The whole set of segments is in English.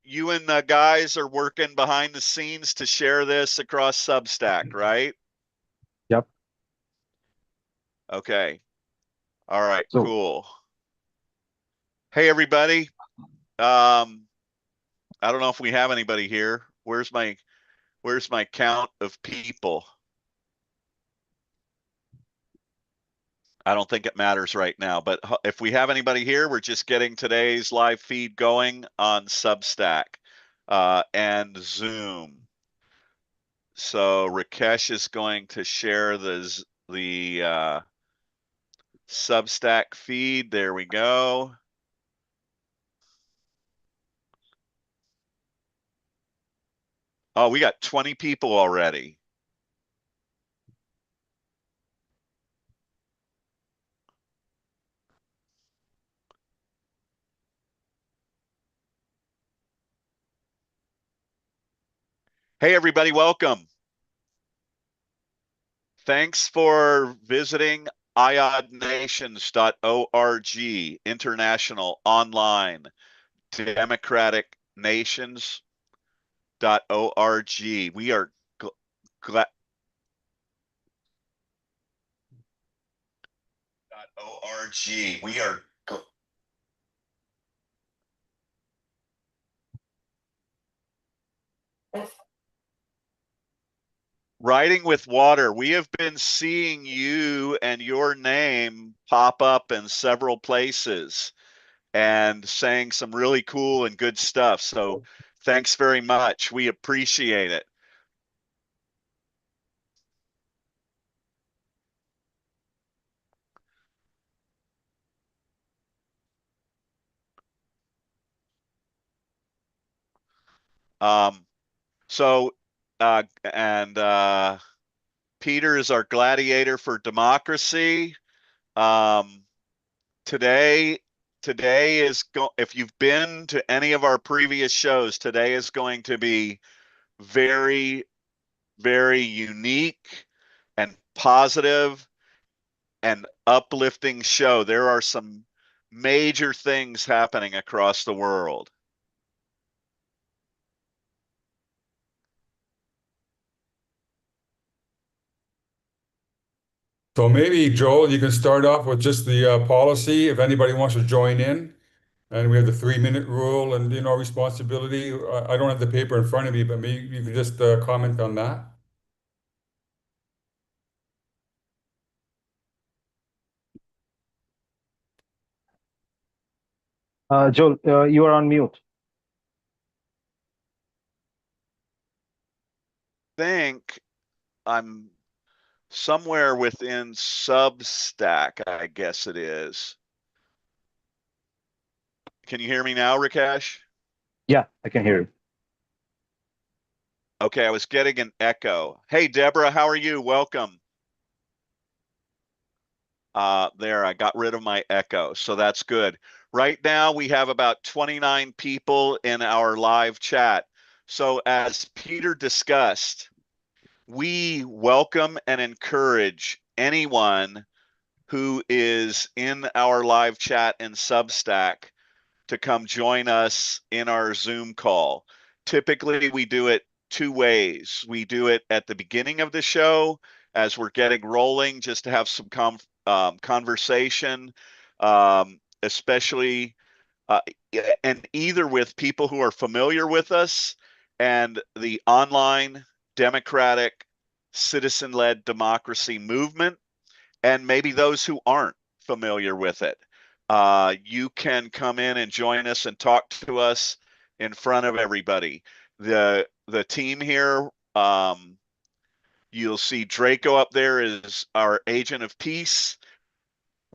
you and the guys are working behind the scenes to share this across Substack, right? Yep. Okay. All right, So, cool. Hey, everybody. Um, I don't know if we have anybody here. Where's my count of people? I don't think it matters right now, but if we have anybody here, we're just getting today's live feed going on Substack and Zoom. So Rakesh is going to share the Substack feed. There we go. Oh, we got 20 people already. Hey, everybody, welcome. Thanks for visiting iodnations.org, international online democratic nations.org. We are glad. .org. We are Writing with Water. We have been seeing you and your name pop up in several places and saying some really cool and good stuff. So thanks very much. We appreciate it. Um, so, and Peter is our gladiator for democracy. Um, today, today is if you've been to any of our previous shows, today is going to be very, very unique and positive and uplifting show. There are some major things happening across the world. So maybe, Joel, you can start off with just the policy if anybody wants to join in. And we have the 3-minute rule and, responsibility. I don't have the paper in front of me, but maybe you can just comment on that. Joel, you are on mute. Think I'm somewhere within Substack, I guess it is. Can you hear me now, Rakesh? Yeah, I can hear you. Okay, I was getting an echo. Hey, Deborah, how are you? Welcome. There, I got rid of my echo, so that's good. Right now, we have about 29 people in our live chat. So as Peter discussed, we welcome and encourage anyone who is in our live chat in Substack to come join us in our Zoom call. Typically, we do it two ways. We do it at the beginning of the show as we're getting rolling, just to have some conversation, especially uh, and either with people who are familiar with us and the online democratic citizen-led democracy movement, and maybe those who aren't familiar with it. You can come in and join us and talk to us in front of everybody. The team here, you'll see Draco up there is our agent of peace.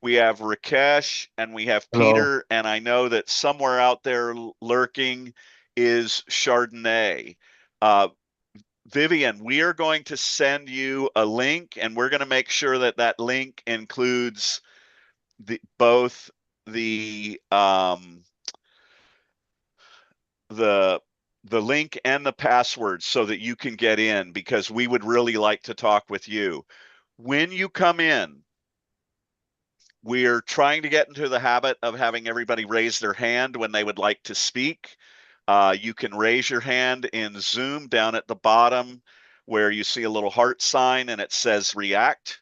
We have Rakesh and we have Hello. Peter, and I know that somewhere out there lurking is Chardonnay. Uh, Vivian, we are going to send you a link, and we're going to make sure that that link includes both the the the link and the password so that you can get in, because we would really like to talk with you. When you come in, we're trying to get into the habit of having everybody raise their hand when they would like to speak. You can raise your hand in Zoom down at the bottom where you see a little heart sign and it says react.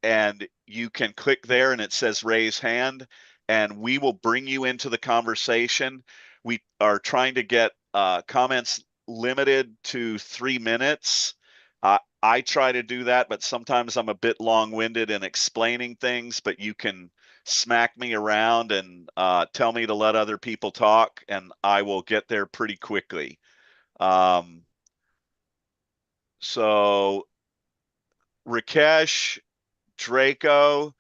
And you can click there and it says raise hand, and we will bring you into the conversation. We are trying to get comments limited to 3 minutes. I try to do that, but sometimes I'm a bit long-winded in explaining things, but you can smack me around and tell me to let other people talk, and I will get there pretty quickly. So Rakesh, Draco,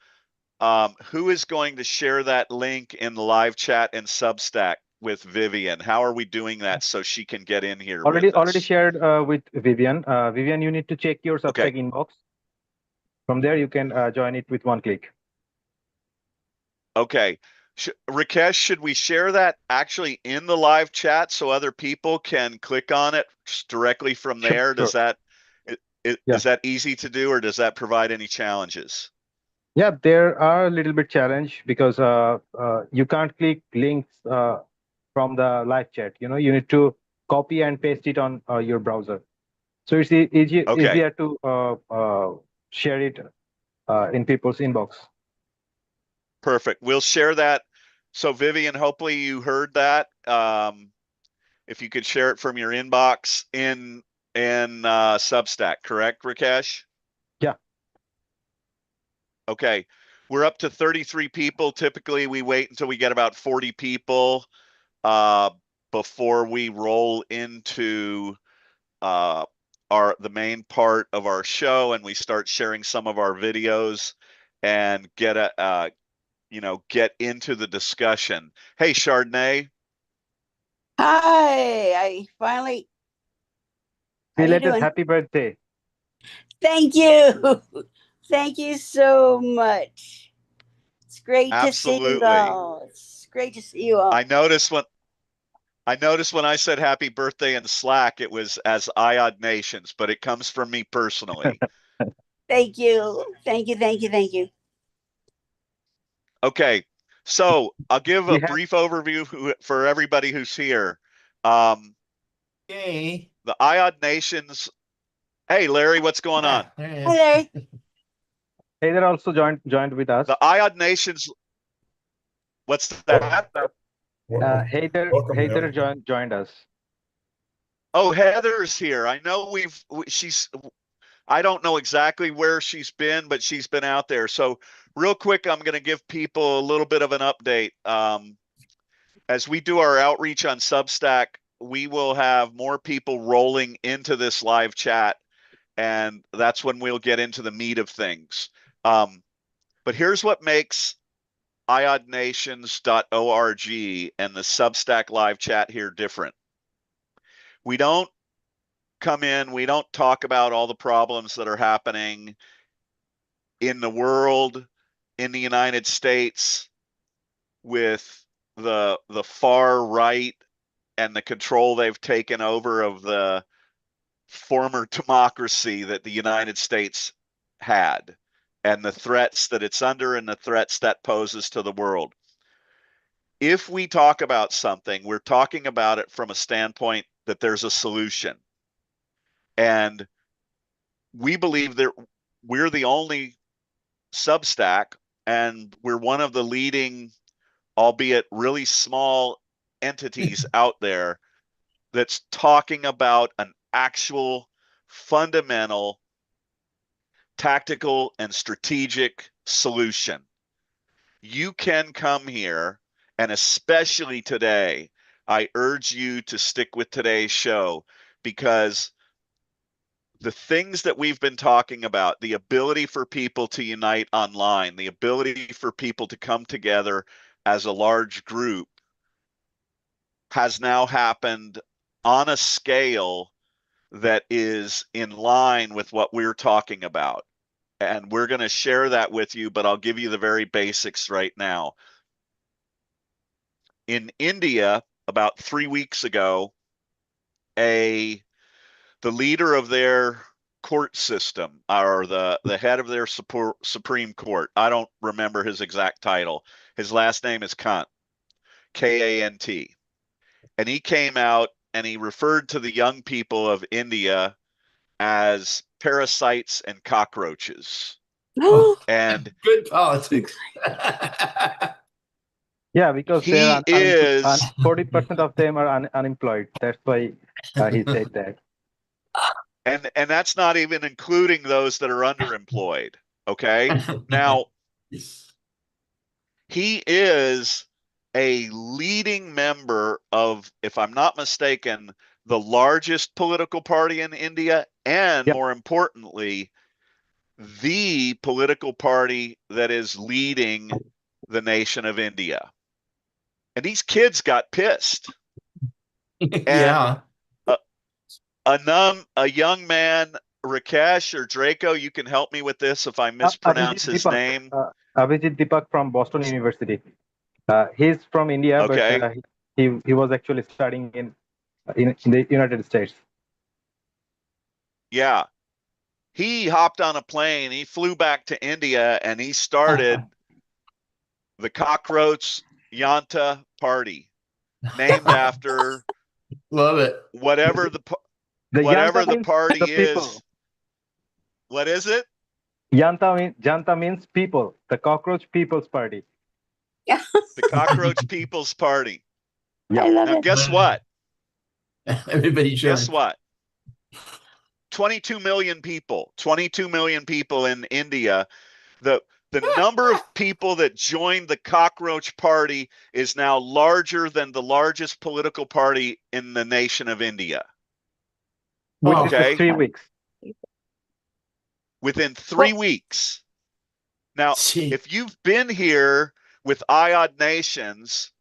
who is going to share that link in the live chat and Substack with Vivian? How are we doing that so she can get in here with Already us? shared with Vivian. Vivian, you need to check your Okay. Substack inbox. From there, you can join it with one click. Okay. Rakesh, should we share that actually in the live chat so other people can click on it just directly from Sure, there? sure. Does that Yeah. is that easy to do, or does that provide any challenges? Yeah, there are a little bit challenge because you can't click links from the live chat. You know, you need to copy and paste it on your browser. So it's Okay. easier to share it in people's inbox. Perfect. We'll share that. So Vivian, hopefully you heard that. If you could share it from your inbox in Substack, correct, Rakesh? Yeah. Okay. We're up to 33 people. Typically, we wait until we get about 40 people before we roll into the main part of our show, and we start sharing some of our videos and get into the discussion. Hey, Chardonnay. Hi, I finally. How you Belated doing? happy birthday. Thank you. Thank you so much. It's great to see you Absolutely. all. It's great to see you all. I noticed when I said happy birthday in Slack, it was as IOD Nations, but it comes from me personally. Thank you. Thank you. Thank you. Thank you. Okay, so I'll give We a have brief overview for everybody who's here. Hey. The IOD Nations. Hey, Larry, what's going on? There he is. Hi there. Heather also joined with us. The IOD Nations. What's that? Well, Heather welcome, Heather Heather. joined us. Oh, Heather's here. I know she's. I don't know exactly where she's been, but she's been out there. So real quick, I'm going to give people a little bit of an update. As we do our outreach on Substack, we will have more people rolling into this live chat, and that's when we'll get into the meat of things. But here's what makes iodnations.org and the Substack live chat here different. We don't come in, we don't talk about all the problems that are happening in the world, in the United States, with the far right and the control they've taken over of the former democracy that the United States had, and the threats that it's under and the threats that poses to the world. If we talk about something, we're talking about it from a standpoint that there's a solution. And we believe that we're the only Substack, and we're one of the leading, albeit really small entities out there that's talking about an actual fundamental tactical and strategic solution. You can come here, and especially today, I urge you to stick with today's show, because the things that we've been talking about, the ability for people to unite online, the ability for people to come together as a large group, has now happened on a scale that is in line with what we're talking about. And we're going to share that with you, but I'll give you the very basics right now. In India, about 3 weeks ago, the leader of their court system, or the head of their Supreme Court, I don't remember his exact title. His last name is Kant, K-A-N-T. And he came out and he referred to the young people of India as parasites and cockroaches. And good politics. Yeah, because they're he is 40% of them are unemployed. That's why he said that. and that's not even including those that are underemployed. Okay. Now, he is a leading member of, if I'm not mistaken, the largest political party in India, and Yep. more importantly, the political party that is leading the nation of India. And these kids got pissed. Yeah. And a young man, Rakesh or Draco, you can help me with this if I mispronounce his name. Abhijit Deepak from Boston University. He's from India, Okay. but he was actually studying in the United States. Yeah. He hopped on a plane, he flew back to India, and he started the Cockroach Yanta Party, named after Love it. whatever the Yanta means party the is. people. What is it? Janta means people. The Cockroach People's Party. The Cockroach People's Party. Yeah. I love Now, it. guess what? Everybody Guess join. what? 22 million people. 22 million people in India. The number of people that joined the Cockroach Party is now larger than the largest political party in the nation of India. Within Okay. 3 weeks. Within 3 weeks. Now, See. if you've been here with IOD Nations,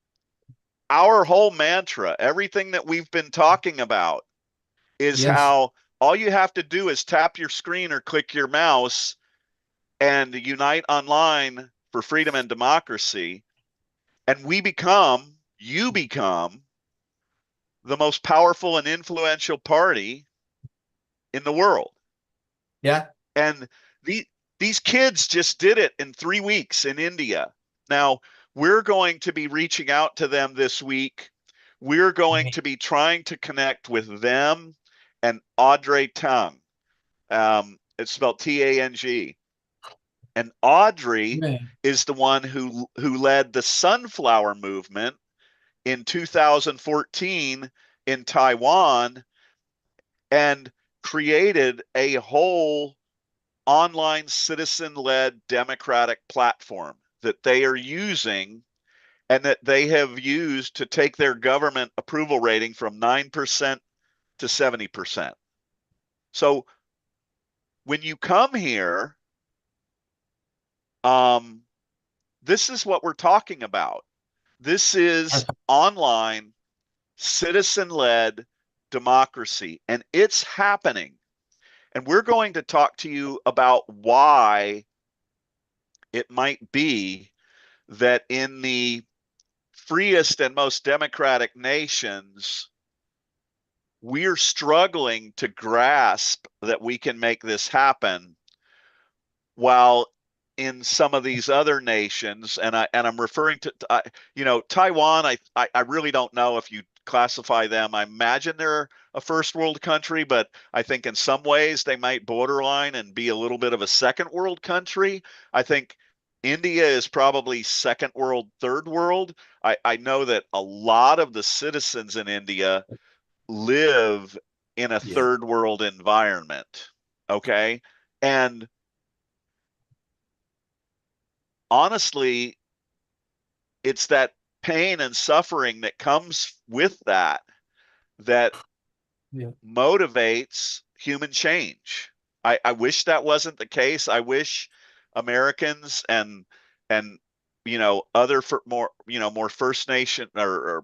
our whole mantra, everything that we've been talking about, is Yes. how all you have to do is tap your screen or click your mouse and unite online for freedom and democracy. And you become the most powerful and influential party in the world. Yeah. And these kids just did it in 3 weeks in India. Now, we're going to be reaching out to them this week. We're going to be trying to connect with them and Audrey Tang. It's spelled Tang. And Audrey is the one who led the sunflower movement in 2014 in Taiwan and created a whole online citizen-led democratic platform that they are using and that they have used to take their government approval rating from 9% to 70%. So when you come here, this is what we're talking about. This is online citizen-led democracy, and it's happening. And we're going to talk to you about why it might be that in the freest and most democratic nations, we're struggling to grasp that we can make this happen, while in some of these other nations, and I'm referring to Taiwan. I really don't know if you classify them. I imagine they're a first world country, but I think in some ways they might borderline and be a little bit of a second world country. I think India is probably second world, third world. I know that a lot of the citizens in India live in a third world environment. Okay. And honestly, it's that pain and suffering that comes with that motivates human change. I wish that wasn't the case. I wish Americans and other more First Nation or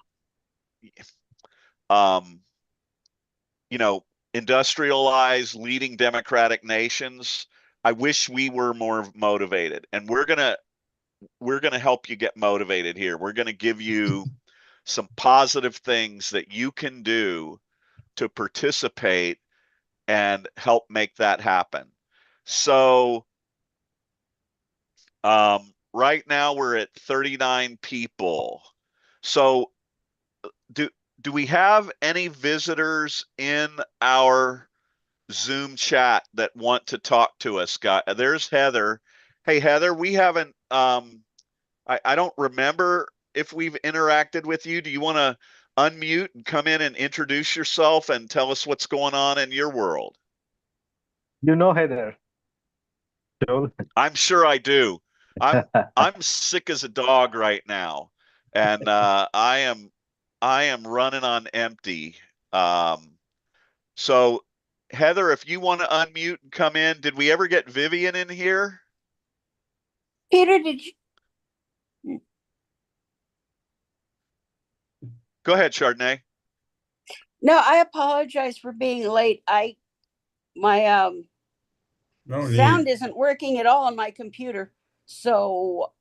industrialized leading democratic nations, I wish we were more motivated. And we're gonna help you get motivated here. We're gonna give you some positive things that you can do to participate and help make that happen. So right now we're at 39 people. So do we have any visitors in our Zoom chat that want to talk to us? There's Heather. Hey, Heather, we haven't, I don't remember if we've interacted with you. Do you want to unmute and come in and introduce yourself and tell us what's going on in your world? You know Heather, Joel. I'm sure I do. I'm sick as a dog right now, and I am running on empty. So Heather, if you want to unmute and come in, did we ever get Vivian in here? Peter, did you? Go ahead, Chardonnay. No, I apologize for being late. My No sound need. isn't working at all on my computer, so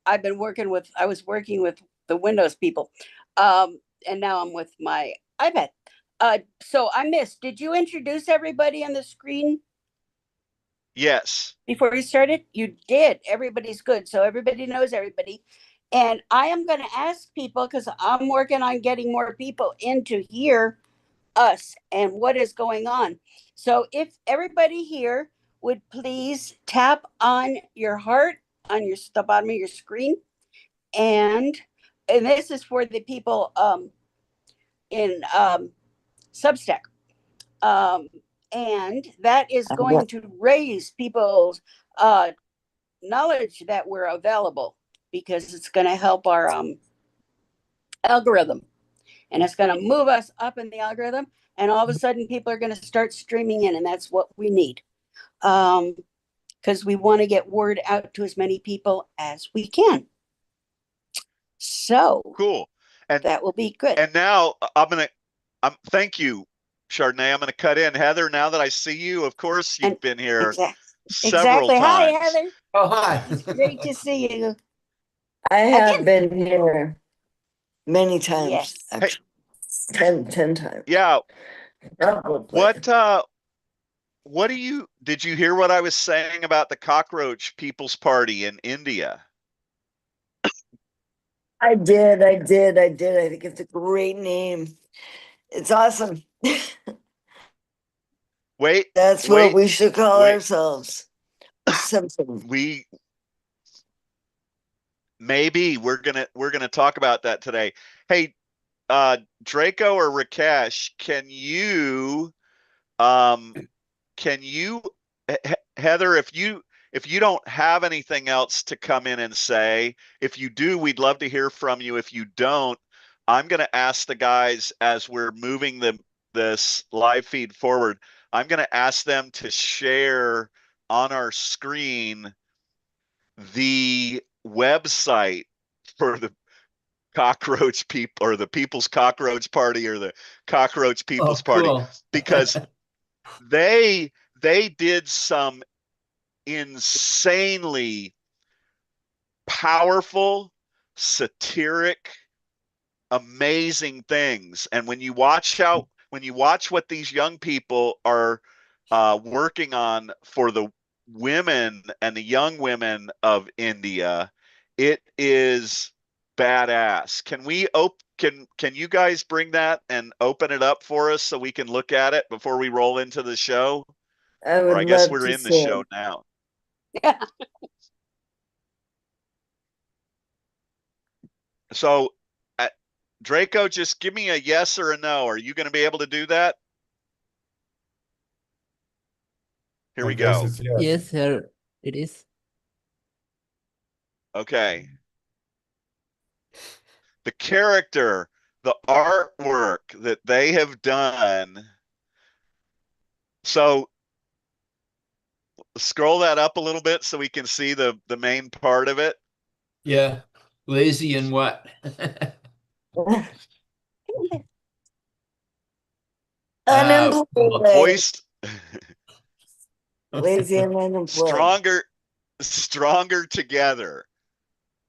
I was working with the Windows people, and now I'm with my iPad. So I missed. Did you introduce everybody on the screen Yes. before you started? You did. Everybody's good, so everybody knows everybody. And I am going to ask people, because I'm working on getting more people in to hear us and what is going on. So if everybody here would please tap on your heart on the bottom of your screen, and this is for the people in Substack, and that is going to raise people's knowledge that we're available, because it's going to help our algorithm, and it's going to move us up in the algorithm, and all of a sudden people are going to start streaming in, and that's what we need, because we want to get word out to as many people as we can. So Cool. And that will be good. And now thank you, Chardonnay. I'm gonna cut in. Heather, now that I see you, of course you've been here several Exactly. Hi, times. Heather. Oh, hi. It's great to see you. I have Again. been here many times, Yes. actually. 10 times. Yeah. Probably. What did you hear what I was saying about the Cockroach People's Party in India? I did. I think it's a great name. It's awesome. That's what we should call ourselves. Something. Maybe we're gonna talk about that today. Hey, Draco or Rakesh, can you Heather, if you don't have anything else to come in and say, if you do, we'd love to hear from you. If you don't, I'm going to ask the guys, as we're moving this live feed forward, I'm going to ask them to share on our screen the website for the Cockroach People, or the People's Cockroach Party, or the Cockroach People's Party, because they did some insanely powerful, satiric, amazing things. And when you watch what these young people are working on for the women and the young women of India, it is badass. Can you guys bring that and open it up for us so we can look at it before we roll into the show? Or I guess we're in the show now. Yeah. So, Draco, just give me a yes or a no. Are you going to be able to do that? Here we go. Yes, sir, it is. Okay. The character, the artwork that they have done. So scroll that up a little bit so we can see the main part of it. Yeah. Lazy and what? Unemployed. Lazy and unemployed. Stronger together.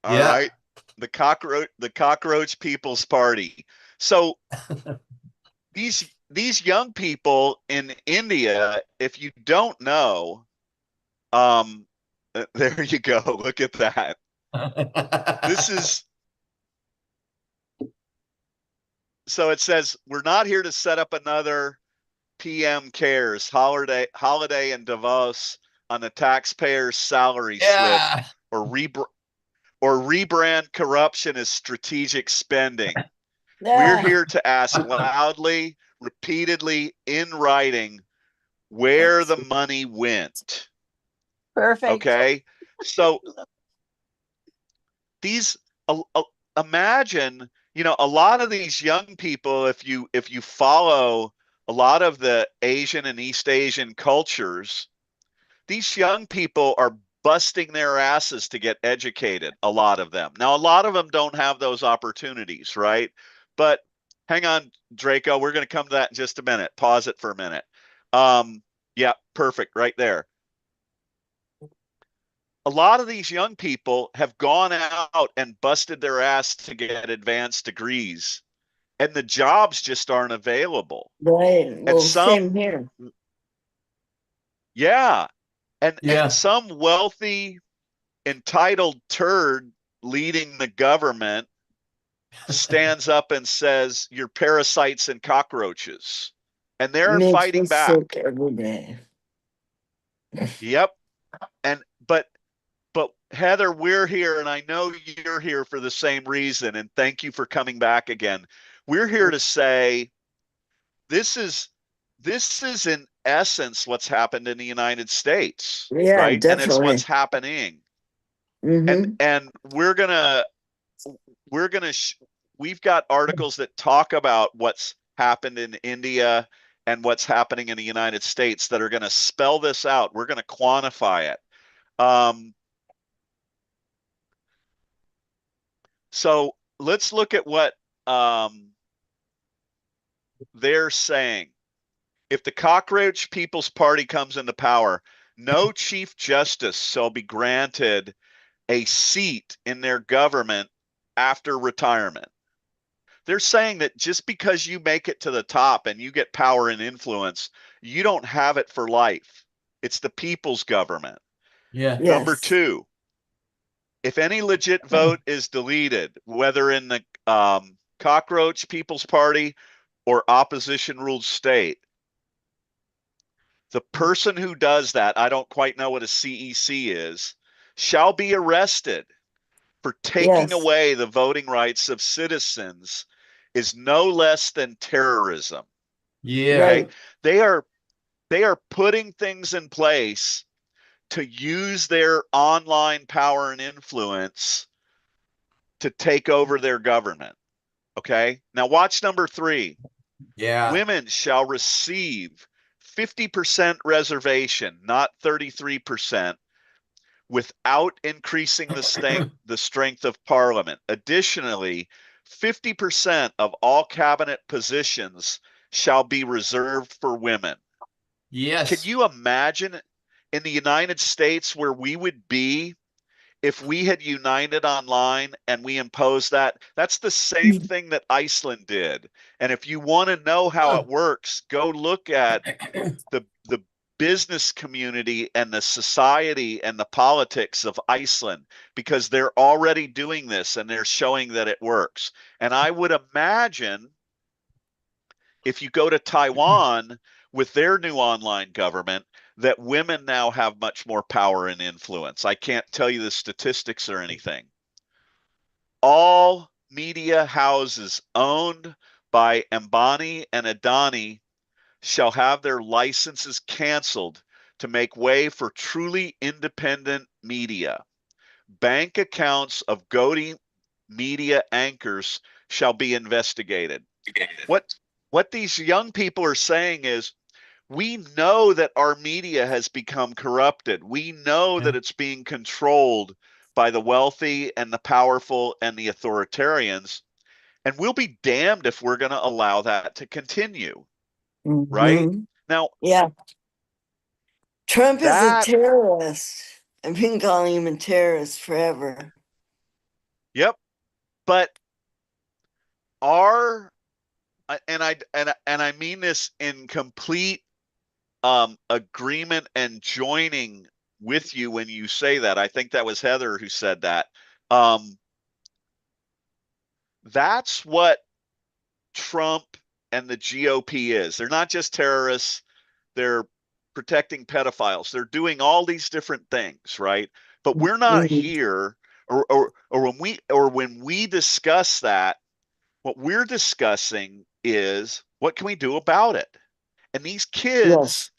All right. The cockroach People's Party. So these young people in India, if you don't know, there you go. Look at that. This is so it says, we're not here to set up another PM Cares holiday in Davos on the taxpayer's salary slip Yeah. or rebrand corruption as strategic spending. We're Yeah. here to ask loudly, repeatedly, in writing, where the money went. Perfect. Okay. So these, imagine, a lot of these young people, if you follow a lot of the Asian and East Asian cultures, these young people are busting their asses to get educated, a lot of them. Now, a lot of them don't have those opportunities, right? But hang on, Draco, we're going to come to that in just a minute. Pause it for a minute. Yeah, perfect, right there. A lot of these young people have gone out and busted their ass to get advanced degrees, and the jobs just aren't available. Right. And Well, same here. Yeah, and Yeah. some wealthy, entitled turd leading the government stands up and says, "You're parasites and cockroaches," and they're Makes me fighting back. sick every day. Yep. And but Heather, we're here, and I know you're here for the same reason, and thank you for coming back again. We're here to say this is in essence what's happened in the United States, Yeah, right? And it's definitely. what's happening. Mm-hmm. And we're gonna we've got articles that talk about what's happened in India and what's happening in the United States that are going to spell this out. We're going to quantify it. So let's look at what they're saying. If the Cockroach People's Party comes into power, no Chief Justice shall be granted a seat in their government after retirement. They're saying that just because you make it to the top and you get power and influence, you don't have it for life. It's the people's government. Yeah. Number Yes. 2, if any legit vote is deleted, whether in the Cockroach People's Party or opposition ruled state, the person who does that, I don't quite know what a CEC is, shall be arrested for taking Yes. away the voting rights of citizens is no less than terrorism. Yeah. Okay. Right. They are putting things in place to use their online power and influence to take over their government. Okay. Now watch number 3. Yeah. Women shall receive 50% reservation, not 33%, without increasing the strength of parliament. Additionally, 50% of all cabinet positions shall be reserved for women. Can Yes. you imagine in the United States where we would be if we had united online and we imposed that? That's the same thing that Iceland did. And if you want to know how it works, go look at the business community and the society and the politics of Iceland, because they're already doing this and they're showing that it works. And I would imagine if you go to Taiwan with their new online government, that women now have much more power and influence. I can't tell you the statistics or anything. All media houses owned by Ambani and Adani shall have their licenses canceled to make way for truly independent media. Bank accounts of goatee media anchors shall be investigated. What these young people are saying is, we know that our media has become corrupted. We know that it's being controlled by the wealthy and the powerful and the authoritarians, and we'll be damned if we're going to allow that to continue. Right? Mm-hmm. Now, Yeah. Trump is a that, terrorist. I've been calling him a terrorist forever. yep. But our, and I mean this in complete agreement and joining with you when you say that. I think that was Heather who said that. That's what Trump and the GOP is. They're not just terrorists, they're protecting pedophiles. They're doing all these different things, right? But we're not here, or when we discuss that, what we're discussing is what can we do about it? And these kids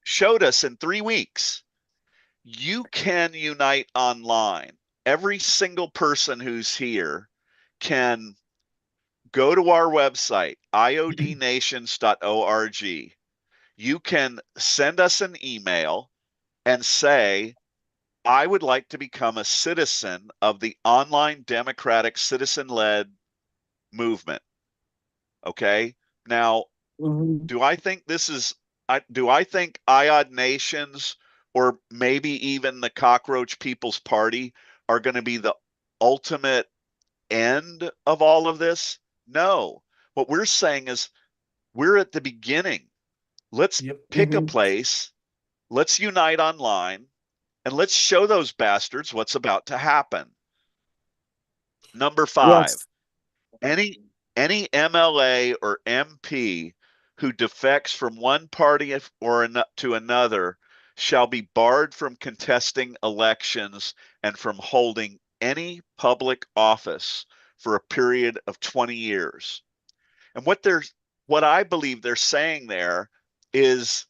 showed us in 3 weeks, you can unite online. Every single person who's here can go to our website, iodnations.org. You can send us an email and say, I would like to become a citizen of the online democratic citizen-led movement. Okay. Now, do I think IOD Nations or maybe even the Cockroach People's Party are going to be the ultimate end of all of this? No. What we're saying is we're at the beginning. Let's pick a place, let's unite online, and let's show those bastards what's about to happen. Number 5, any MLA or MP who defects from one party or to another shall be barred from contesting elections and from holding any public office for a period of 20 years. And what I believe they're saying there is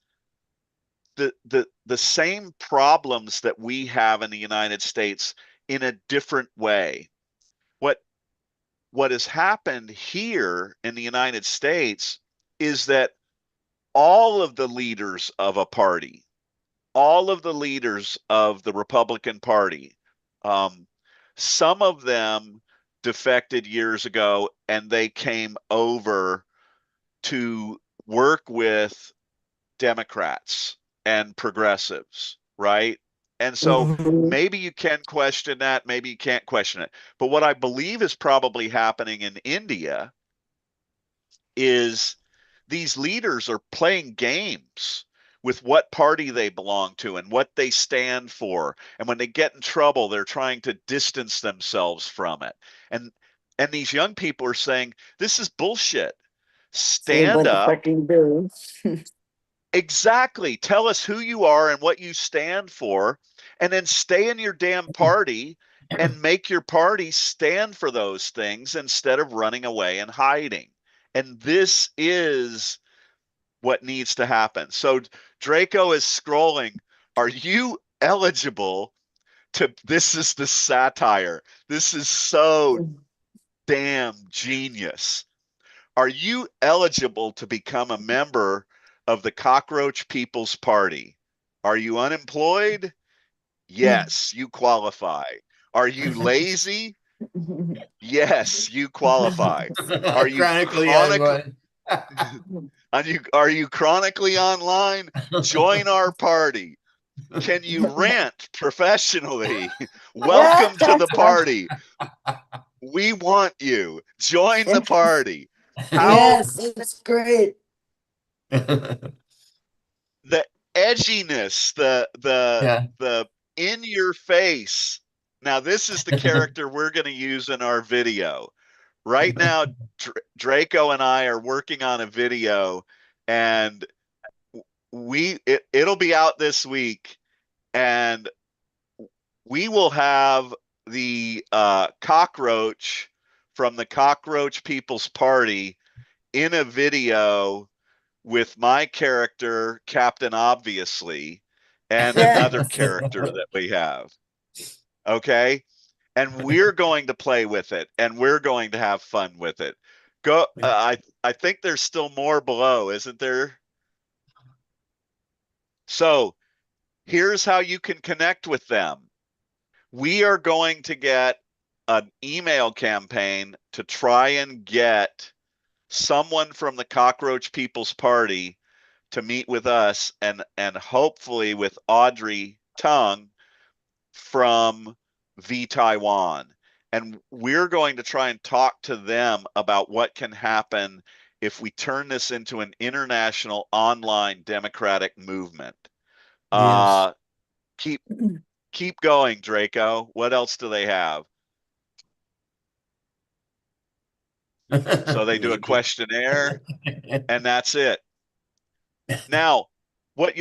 the same problems that we have in the United States in a different way. What has happened here in the United States is that all of the leaders of a party, all of the leaders of the Republican Party, some of them defected years ago and they came over to work with Democrats and progressives, right? And so maybe you can question that, maybe you can't question it. But what I believe is probably happening in India is these leaders are playing games with what party they belong to and what they stand for. And when they get in trouble, they're trying to distance themselves from it. And these young people are saying, this is bullshit. Stand up. Exactly. Tell us who you are and what you stand for, and then stay in your damn party and make your party stand for those things instead of running away and hiding. And this is what needs to happen. So Draco is scrolling. Are you eligible to, this is the satire. This is so damn genius. Are you eligible to become a member of the Cockroach People's Party? Are you unemployed? Yes, you qualify. Are you lazy? Yes, you qualify. Are you are you chronically online? Join our party. Can you rant professionally? Welcome to the party. We want you. Join the party. Yes, it's great. The edginess, the in your face. Now this is the character we're going to use in our video. Right now, Draco and I are working on a video, and it'll be out this week, and we will have the cockroach from the Cockroach People's Party in a video with my character, Captain Obviously, and another character that we have. Okay? And we're going to play with it, and we're going to have fun with it. Go. I think there's still more below, isn't there? So here's how you can connect with them. We are going to get an email campaign to try and get someone from the Cockroach People's Party to meet with us, and hopefully with Audrey Tung from Taiwan. And we're going to try and talk to them about what can happen if we turn this into an international online democratic movement. Yes. Keep going, Draco. What else do they have? So they do a questionnaire, and that's it. Now, what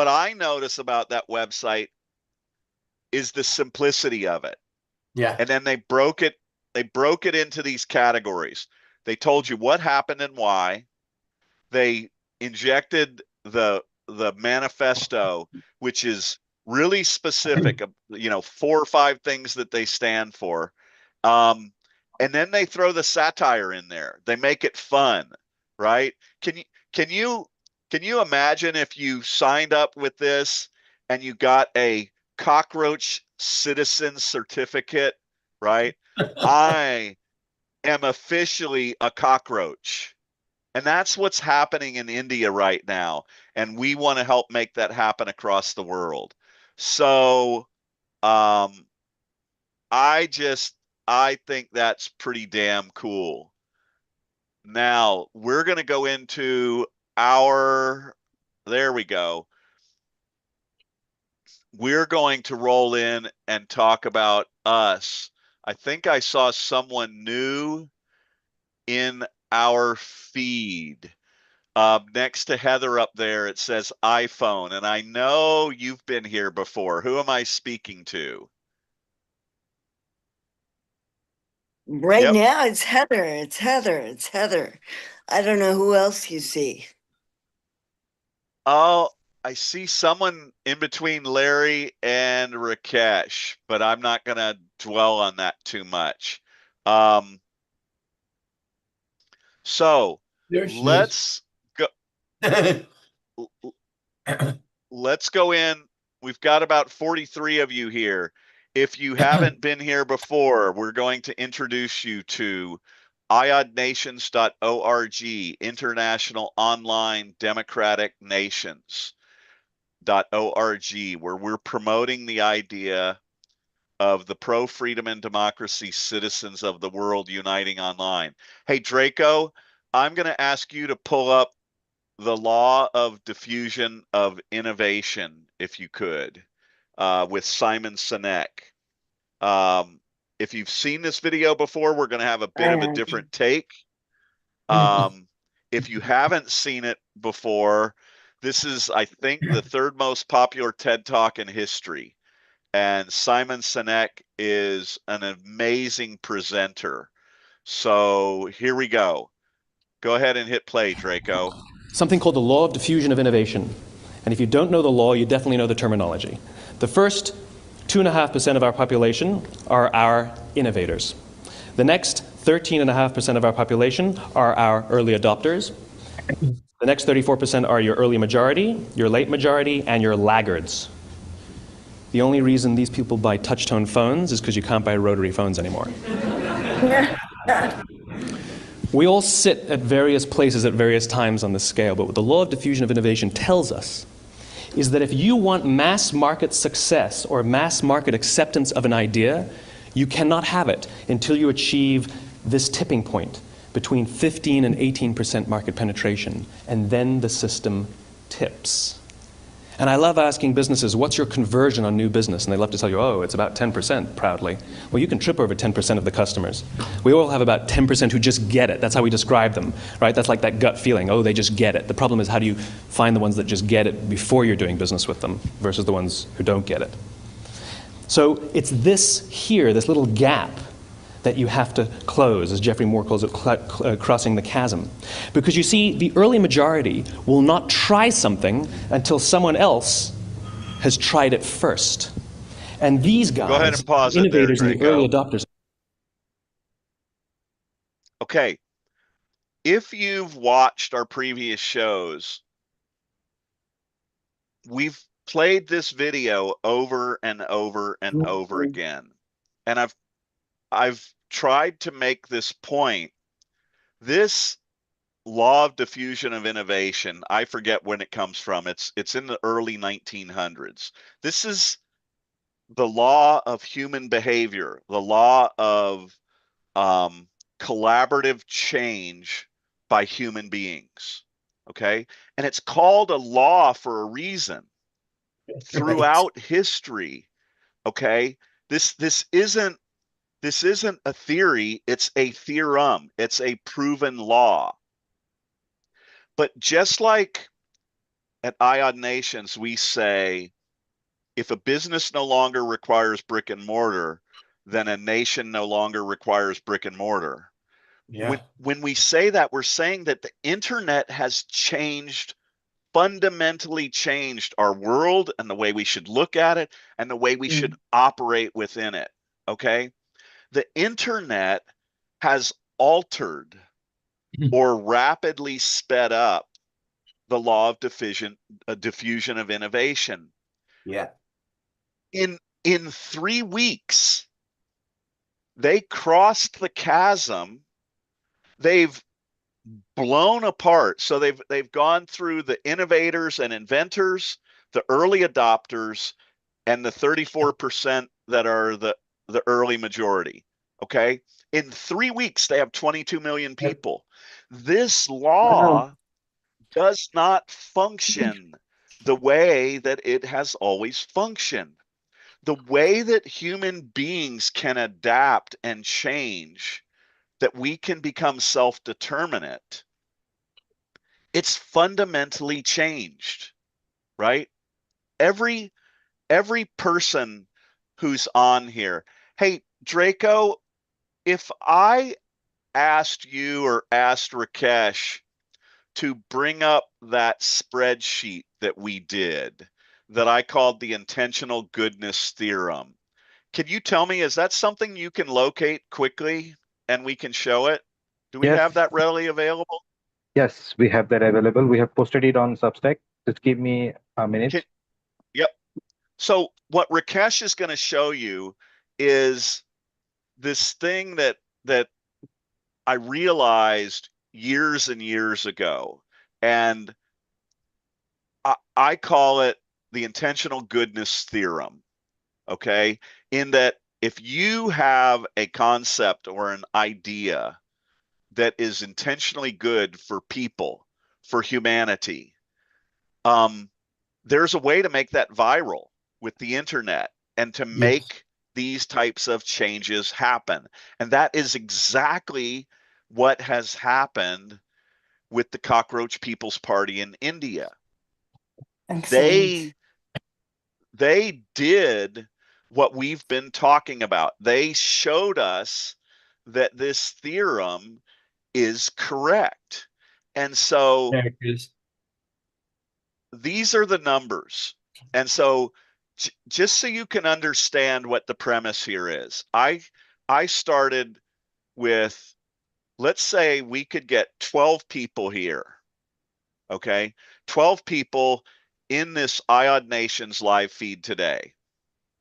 I notice about that website is the simplicity of it. Yeah. And then they broke it into these categories. They told you what happened and why. They injected the manifesto, which is really specific, 4 or 5 things that they stand for. And then they throw the satire in there. They make it fun, right? Can you imagine if you signed up with this and you got a cockroach citizen certificate, right? I am officially a cockroach. And that's what's happening in India right now. And we want to help make that happen across the world. So I think that's pretty damn cool. Now we're going to go into there we go. We're going to roll in and talk about us. I think I saw someone new in our feed. Next to Heather up there, it says iPhone. And I know you've been here before. Who am I speaking to? Right now, it's Heather. It's Heather. It's Heather. I don't know who else you see. Oh, I see someone in between Larry and Rakesh, but I'm not going to dwell on that too much. So There she is. let's go. Let's go in. We've got about 43 of you here. If you haven't been here before, we're going to introduce you to iodnations.org, International Online Democratic Nations.org, where we're promoting the idea of the pro-freedom and democracy citizens of the world uniting online. Hey, Draco, I'm going to ask you to pull up the law of diffusion of innovation, if you could, with Simon Sinek. If you've seen this video before, we're going to have a bit of a different take. If you haven't seen it before, this is, I think, the 3rd most popular TED Talk in history. And Simon Sinek is an amazing presenter. So here we go. Go ahead and hit play, Draco. Something called the law of diffusion of innovation. And if you don't know the law, you definitely know the terminology. The first 2.5% of our population are our innovators. The next 13.5% of our population are our early adopters. The next 34% are your early majority, your late majority, and your laggards. The only reason these people buy touch-tone phones is because you can't buy rotary phones anymore. We all sit at various places at various times on the scale, but what the law of diffusion of innovation tells us is that if you want mass market success or mass market acceptance of an idea, you cannot have it until you achieve this tipping point between 15 and 18% market penetration, and then the system tips. And I love asking businesses, what's your conversion on new business? And they love to tell you, oh, it's about 10%, proudly. Well, you can trip over 10% of the customers. We all have about 10% who just get it. That's how we describe them, right? That's like that gut feeling, oh, they just get it. The problem is, how do you find the ones that just get it before you're doing business with them versus the ones who don't get it? So it's this here, this little gap, that you have to close, as Geoffrey Moore calls it, crossing the chasm. Because you see, the early majority will not try something until someone else has tried it first. And these guys, go ahead and pause innovators it there, and the early adopters. Okay. If you've watched our previous shows, we've played this video over and over and over again. And I've tried to make this point. This law of diffusion of innovation, I forget when it comes from. It's in the early 1900s. This is the law of human behavior, the law of collaborative change by human beings. Okay? And it's called a law for a reason. Throughout history, okay? This isn't This isn't a theory, it's a theorem. It's a proven law. But just like at IOD Nations, we say, if a business no longer requires brick and mortar, then a nation no longer requires brick and mortar. Yeah. When we say that, we're saying that the internet has changed, fundamentally changed our world and the way we should look at it and the way we should operate within it. Okay? The internet has altered or rapidly sped up the law of diffusion of innovation. Yeah. In 3 weeks, they crossed the chasm. They've blown apart. So they've gone through the innovators and inventors, the early adopters, and the 34% that are the early majority. Okay. In 3 weeks, they have 22 million people. This Wow. law does not function the way that it has always functioned. The way that human beings can adapt and change, that we can become self-determinate, it's fundamentally changed, right? Every person who's on here. Hey, Draco, if I asked you or asked Rakesh to bring up that spreadsheet that we did that I called the intentional goodness theorem, can you tell me, is that something you can locate quickly and we can show it? Do we Yes, have that readily available? yes, we have that available. We have posted it on Substack. Just give me a minute. Yep. So what Rakesh is going to show you is this thing that I realized years and years ago, and I call it the intentional goodness theorem. Okay, in that if you have a concept or an idea that is intentionally good for people, for humanity, there's a way to make that viral with the internet and to Yes. make these types of changes happen. And that is exactly what has happened with the Cockroach People's Party in India. Excellent. They did what we've been talking about. They showed us that this theorem is correct. And so There it is. these are the numbers. And so just so you can understand what the premise here is, I started with, let's say we could get 12 people here. Okay? 12 people in this IOD Nations live feed today.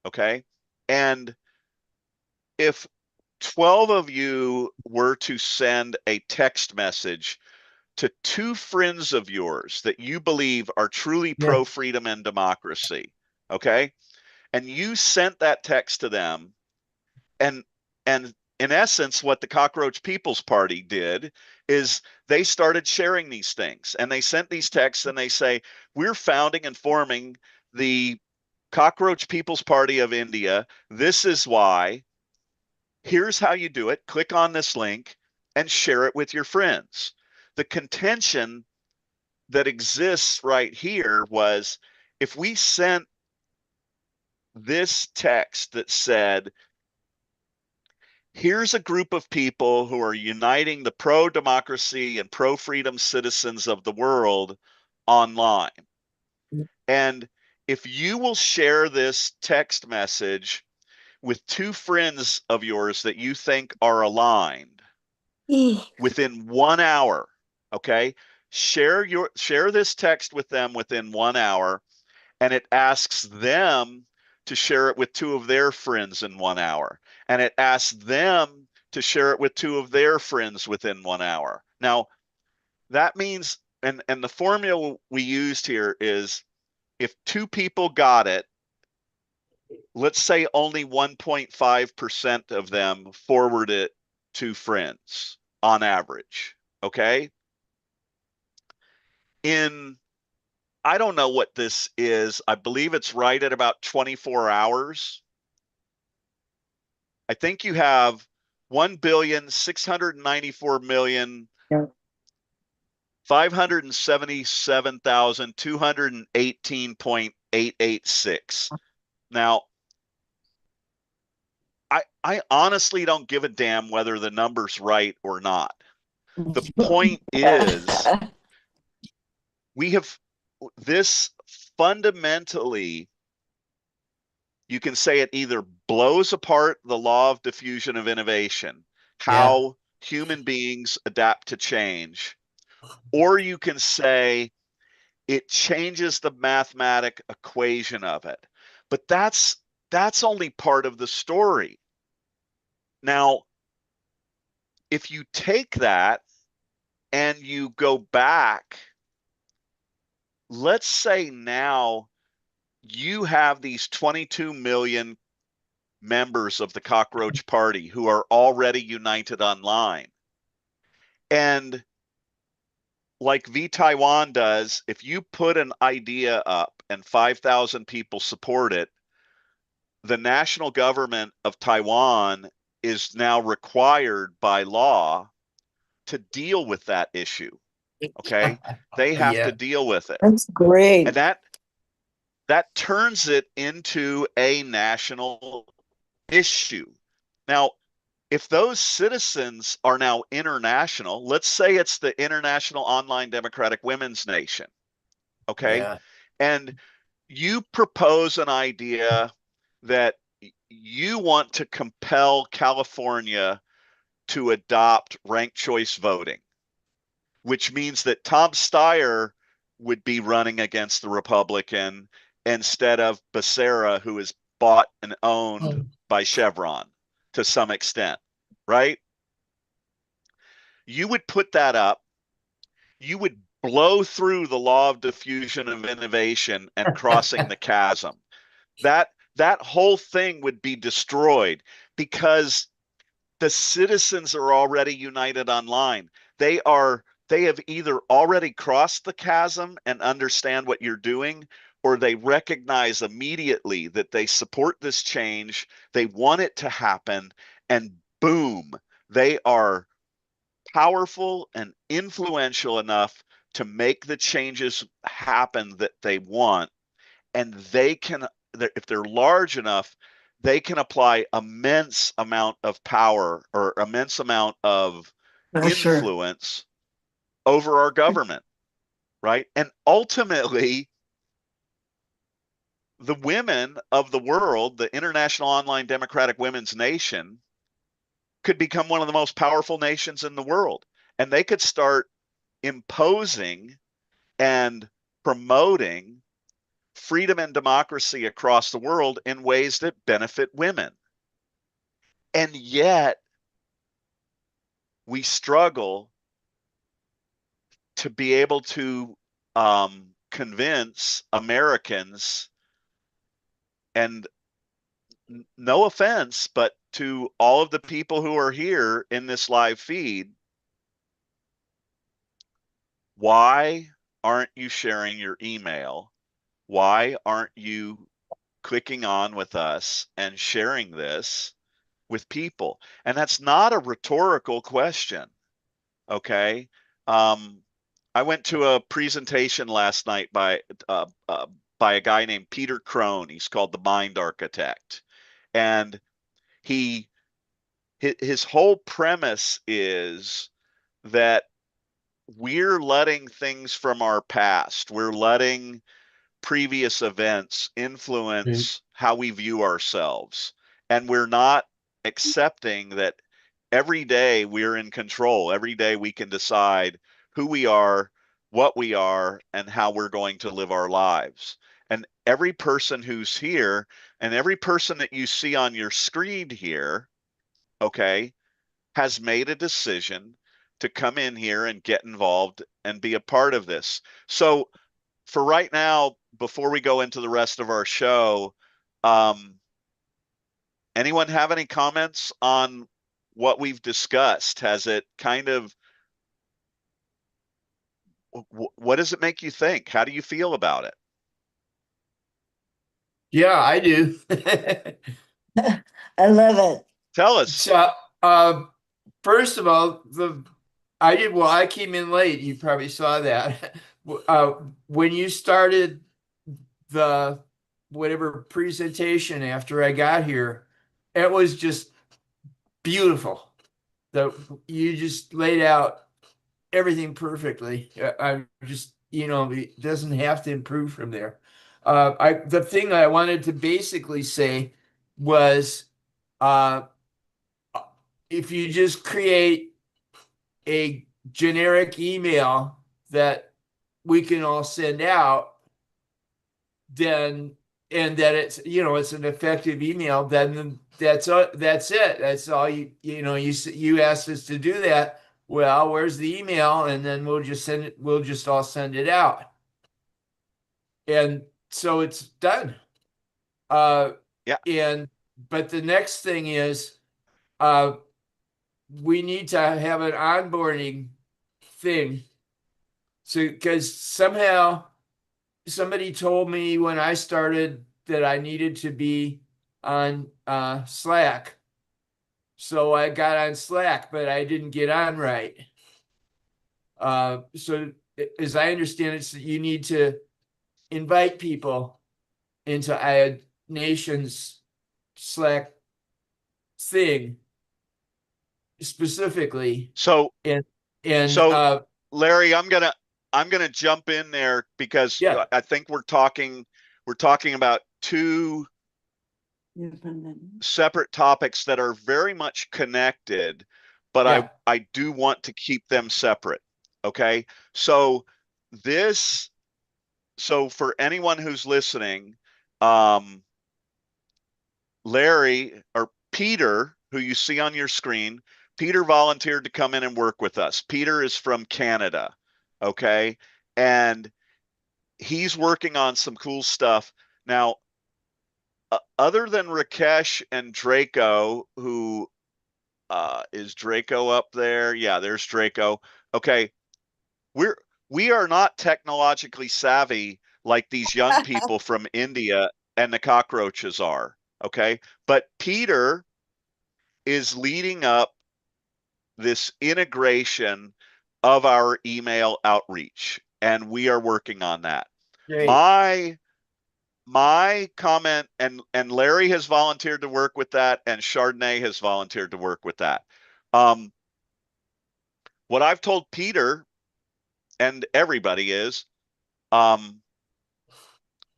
Okay? And if 12 of you were to send a text message to 2 friends of yours that you believe are truly Yeah. pro freedom and democracy, okay? And you sent that text to them, and in essence, what the Cockroach People's Party did is they started sharing these things, and they sent these texts, and they say, we're founding and forming the Cockroach People's Party of India. This is why. Here's how you do it. Click on this link and share it with your friends. The contention that exists right here was, if we sent this text that said, here's a group of people who are uniting the pro-democracy and pro-freedom citizens of the world online. And if you will share this text message with 2 friends of yours that you think are aligned within 1 hour, okay? Share this text with them within 1 hour, and it asks them to share it with 2 of their friends in 1 hour, and it asks them to share it with 2 of their friends within 1 hour. Now, that means, and the formula we used here is, if 2 people got it, let's say only 1.5% of them forward it to friends on average, okay? I don't know what this is. I believe it's right at about 24 hours. I think you have 1,694,000,000 Yeah. 577,218.886. Now, I honestly don't give a damn whether the number's right or not. The point is, we have this fundamentally, you can say it either blows apart the law of diffusion of innovation, how human beings adapt to change, or you can say it changes the mathematic equation of it. But that's only part of the story. Now, if you take that and you go back, let's say now you have these 22 million members of the Cockroach Party who are already united online. And like V Taiwan does, if you put an idea up and 5,000 people support it, the national government of Taiwan is now required by law to deal with that issue. Okay? They have to deal with it. That's great. And that turns it into a national issue. Now, if those citizens are now international, let's say it's the International Online Democratic Women's Nation, okay? And you propose an idea that you want to compel California to adopt ranked choice voting, which means that Tom Steyer would be running against the Republican instead of Becerra, who is bought and owned by Chevron to some extent, right? You would put that up, you would blow through the law of diffusion of innovation and crossing the chasm. That whole thing would be destroyed because the citizens are already united online. They have either already crossed the chasm and understand what you're doing, or they recognize immediately that they support this change, they want it to happen, and boom, they are powerful and influential enough to make the changes happen that they want. And they can, if they're large enough, they can apply immense amount of power or immense amount of influence over our government, right? And ultimately, the women of the world, the International Online Democratic Women's Nation, could become one of the most powerful nations in the world. And they could start imposing and promoting freedom and democracy across the world in ways that benefit women. And yet, we struggle to be able to convince Americans, and no offense, but to all of the people who are here in this live feed, why aren't you sharing your email? Why aren't you clicking on with us and sharing this with people? And that's not a rhetorical question, okay? I went to a presentation last night by a guy named Peter Crone. He's called the Mind Architect, and his whole premise is that we're letting things from our past, we're letting previous events influence how we view ourselves, and we're not accepting that every day we're in control. Every day we can decide who we are, what we are, and how we're going to live our lives. And every person who's here and every person that you see on your screen here, okay, has made a decision to come in here and get involved and be a part of this. So for right now, before we go into the rest of our show, anyone have any comments on what we've discussed? Has it kind of, what does it make you think? How do you feel about it? Yeah, I do. I love it. Tell us. So, first of all, I came in late. You probably saw that. When you started the whatever presentation after I got here, it was just beautiful. You just laid out everything perfectly. I'm just, it doesn't have to improve from there. The thing I wanted to basically say was, if you just create a generic email that we can all send out, then and that it's an effective email, then that's it. That's all you asked us to do that. Well, where's the email? And then we'll just send it. We'll just all send it out, and so it's done. Yeah. But the next thing is, we need to have an onboarding thing. So, because somehow somebody told me when I started that I needed to be on Slack. So I got on Slack, but I didn't get on right. So as I understand it, you need to invite people into IAD Nation's Slack thing specifically. So and Larry, I'm gonna jump in there because I think we're talking about two separate topics that are very much connected, but I do want to keep them separate. Okay. So for anyone who's listening, Larry or Peter, who you see on your screen, Peter volunteered to come in and work with us. Peter is from Canada. Okay. And he's working on some cool stuff. Now, other than Rakesh and Draco, who is Draco up there? Yeah, there's Draco. Okay. We are not technologically savvy like these young people from India and the cockroaches are. Okay. But Peter is leading up this integration of our email outreach, and we are working on that. Great. My comment, and Larry has volunteered to work with that, and Chardonnay has volunteered to work with that. What I've told Peter and everybody is,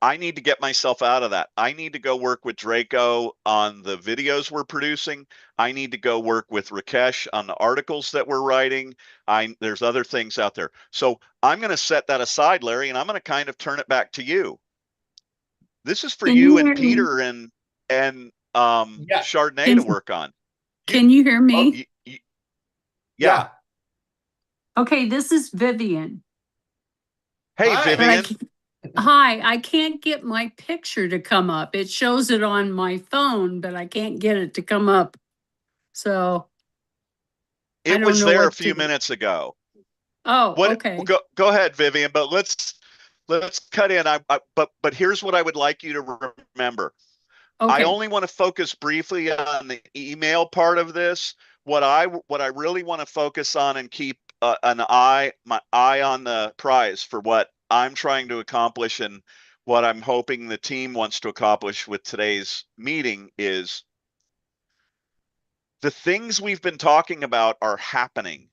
I need to get myself out of that. I need to go work with Draco on the videos we're producing. I need to go work with Rakesh on the articles that we're writing. There's other things out there. So I'm going to set that aside, Larry, and I'm going to kind of turn it back to you. This is for you and Peter and Chardonnay to work on. Can you hear me? Yeah. Okay, this is Vivian. Hey, Vivian. Hi, I can't get my picture to come up. It shows it on my phone, but I can't get it to come up. So it was there a few minutes ago. Oh, okay. Go ahead, Vivian, but let's cut in. But here's what I would like you to remember. Okay. I only want to focus briefly on the email part of this. What I really want to focus on and keep my eye on the prize for what I'm trying to accomplish and what I'm hoping the team wants to accomplish with today's meeting is the things we've been talking about are happening.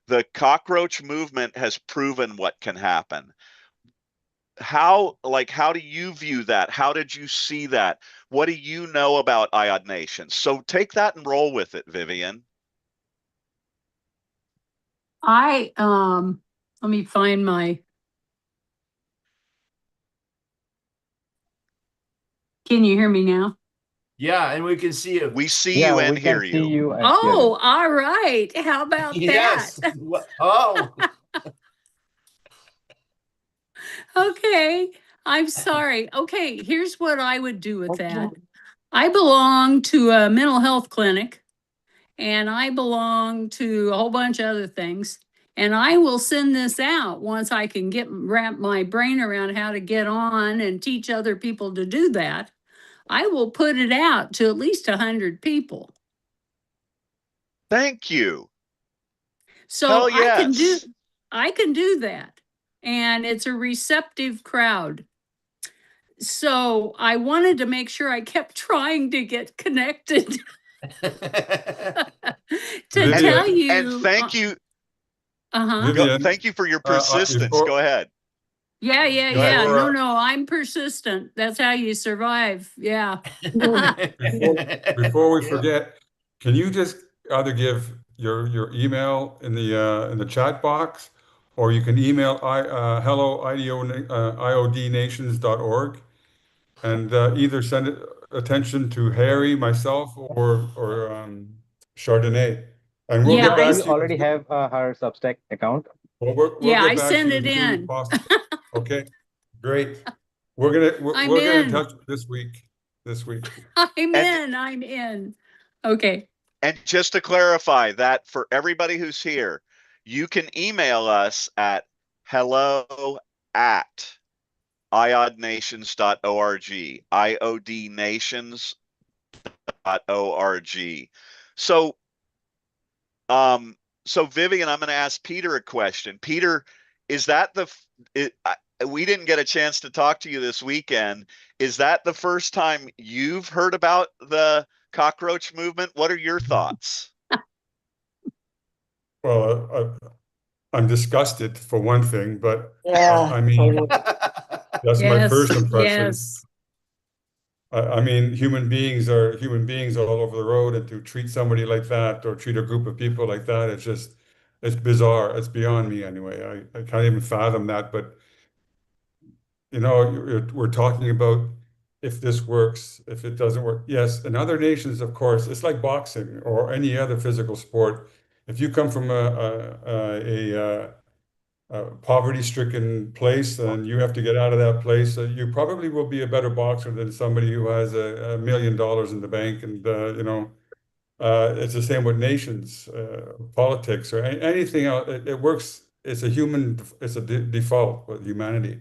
The cockroach movement has proven what can happen. How do you view that? How did you see that? What do you know about IAD Nation? So take that and roll with it, Vivian. Let me find my. Can you hear me now? Yeah, and we can see you. We see you and hear you. Oh, all right. How about that? Oh. Okay. I'm sorry. Okay, here's what I would do with that. I belong to a mental health clinic, and I belong to a whole bunch of other things. And I will send this out once I can wrap my brain around how to get on and teach other people to do that. I will put it out to at least 100 people. Thank you. So Hell I yes. can do that. And it's a receptive crowd. So I wanted to make sure I kept trying to get connected to Vivian. tell you. And thank you. Uh-huh. Vivian, Thank you for your persistence. before, Go ahead. Yeah, yeah, Go ahead. yeah. before, No, I'm persistent. That's how you survive. Yeah. before we forget, can you just either give your email in the chat box, or you can email hello iodnations.org, and either send it attention to Harry, myself, or Chardonnay, and we'll Yeah, get back We to you. already have her Substack account. We'll Yeah, get I back to sent you it as soon as in. possible. Okay, great. I'm We'll get in in. touch this week. I'm in. Okay. And just to clarify that for everybody who's here, you can email us at hello@iodnations.org, iodnations.org. So, so Vivian, I'm going to ask Peter a question. Peter, is that we didn't get a chance to talk to you this weekend. Is that the first time you've heard about the cockroach movement? What are your thoughts? Well, I'm disgusted for one thing, but Yeah. I mean, that's my Yes. first impression. Yes. I mean, human beings are human beings all over the road, and to treat somebody like that or treat a group of people like that, it's bizarre. It's beyond me anyway. I can't even fathom that. But we're talking about if this works, if it doesn't work. Yes, in other nations, of course, it's like boxing or any other physical sport. If you come from a poverty-stricken place and you have to get out of that place, you probably will be a better boxer than somebody who has $1 million in the bank. And it's the same with nations, politics, or anything else. It works. It's a default with humanity.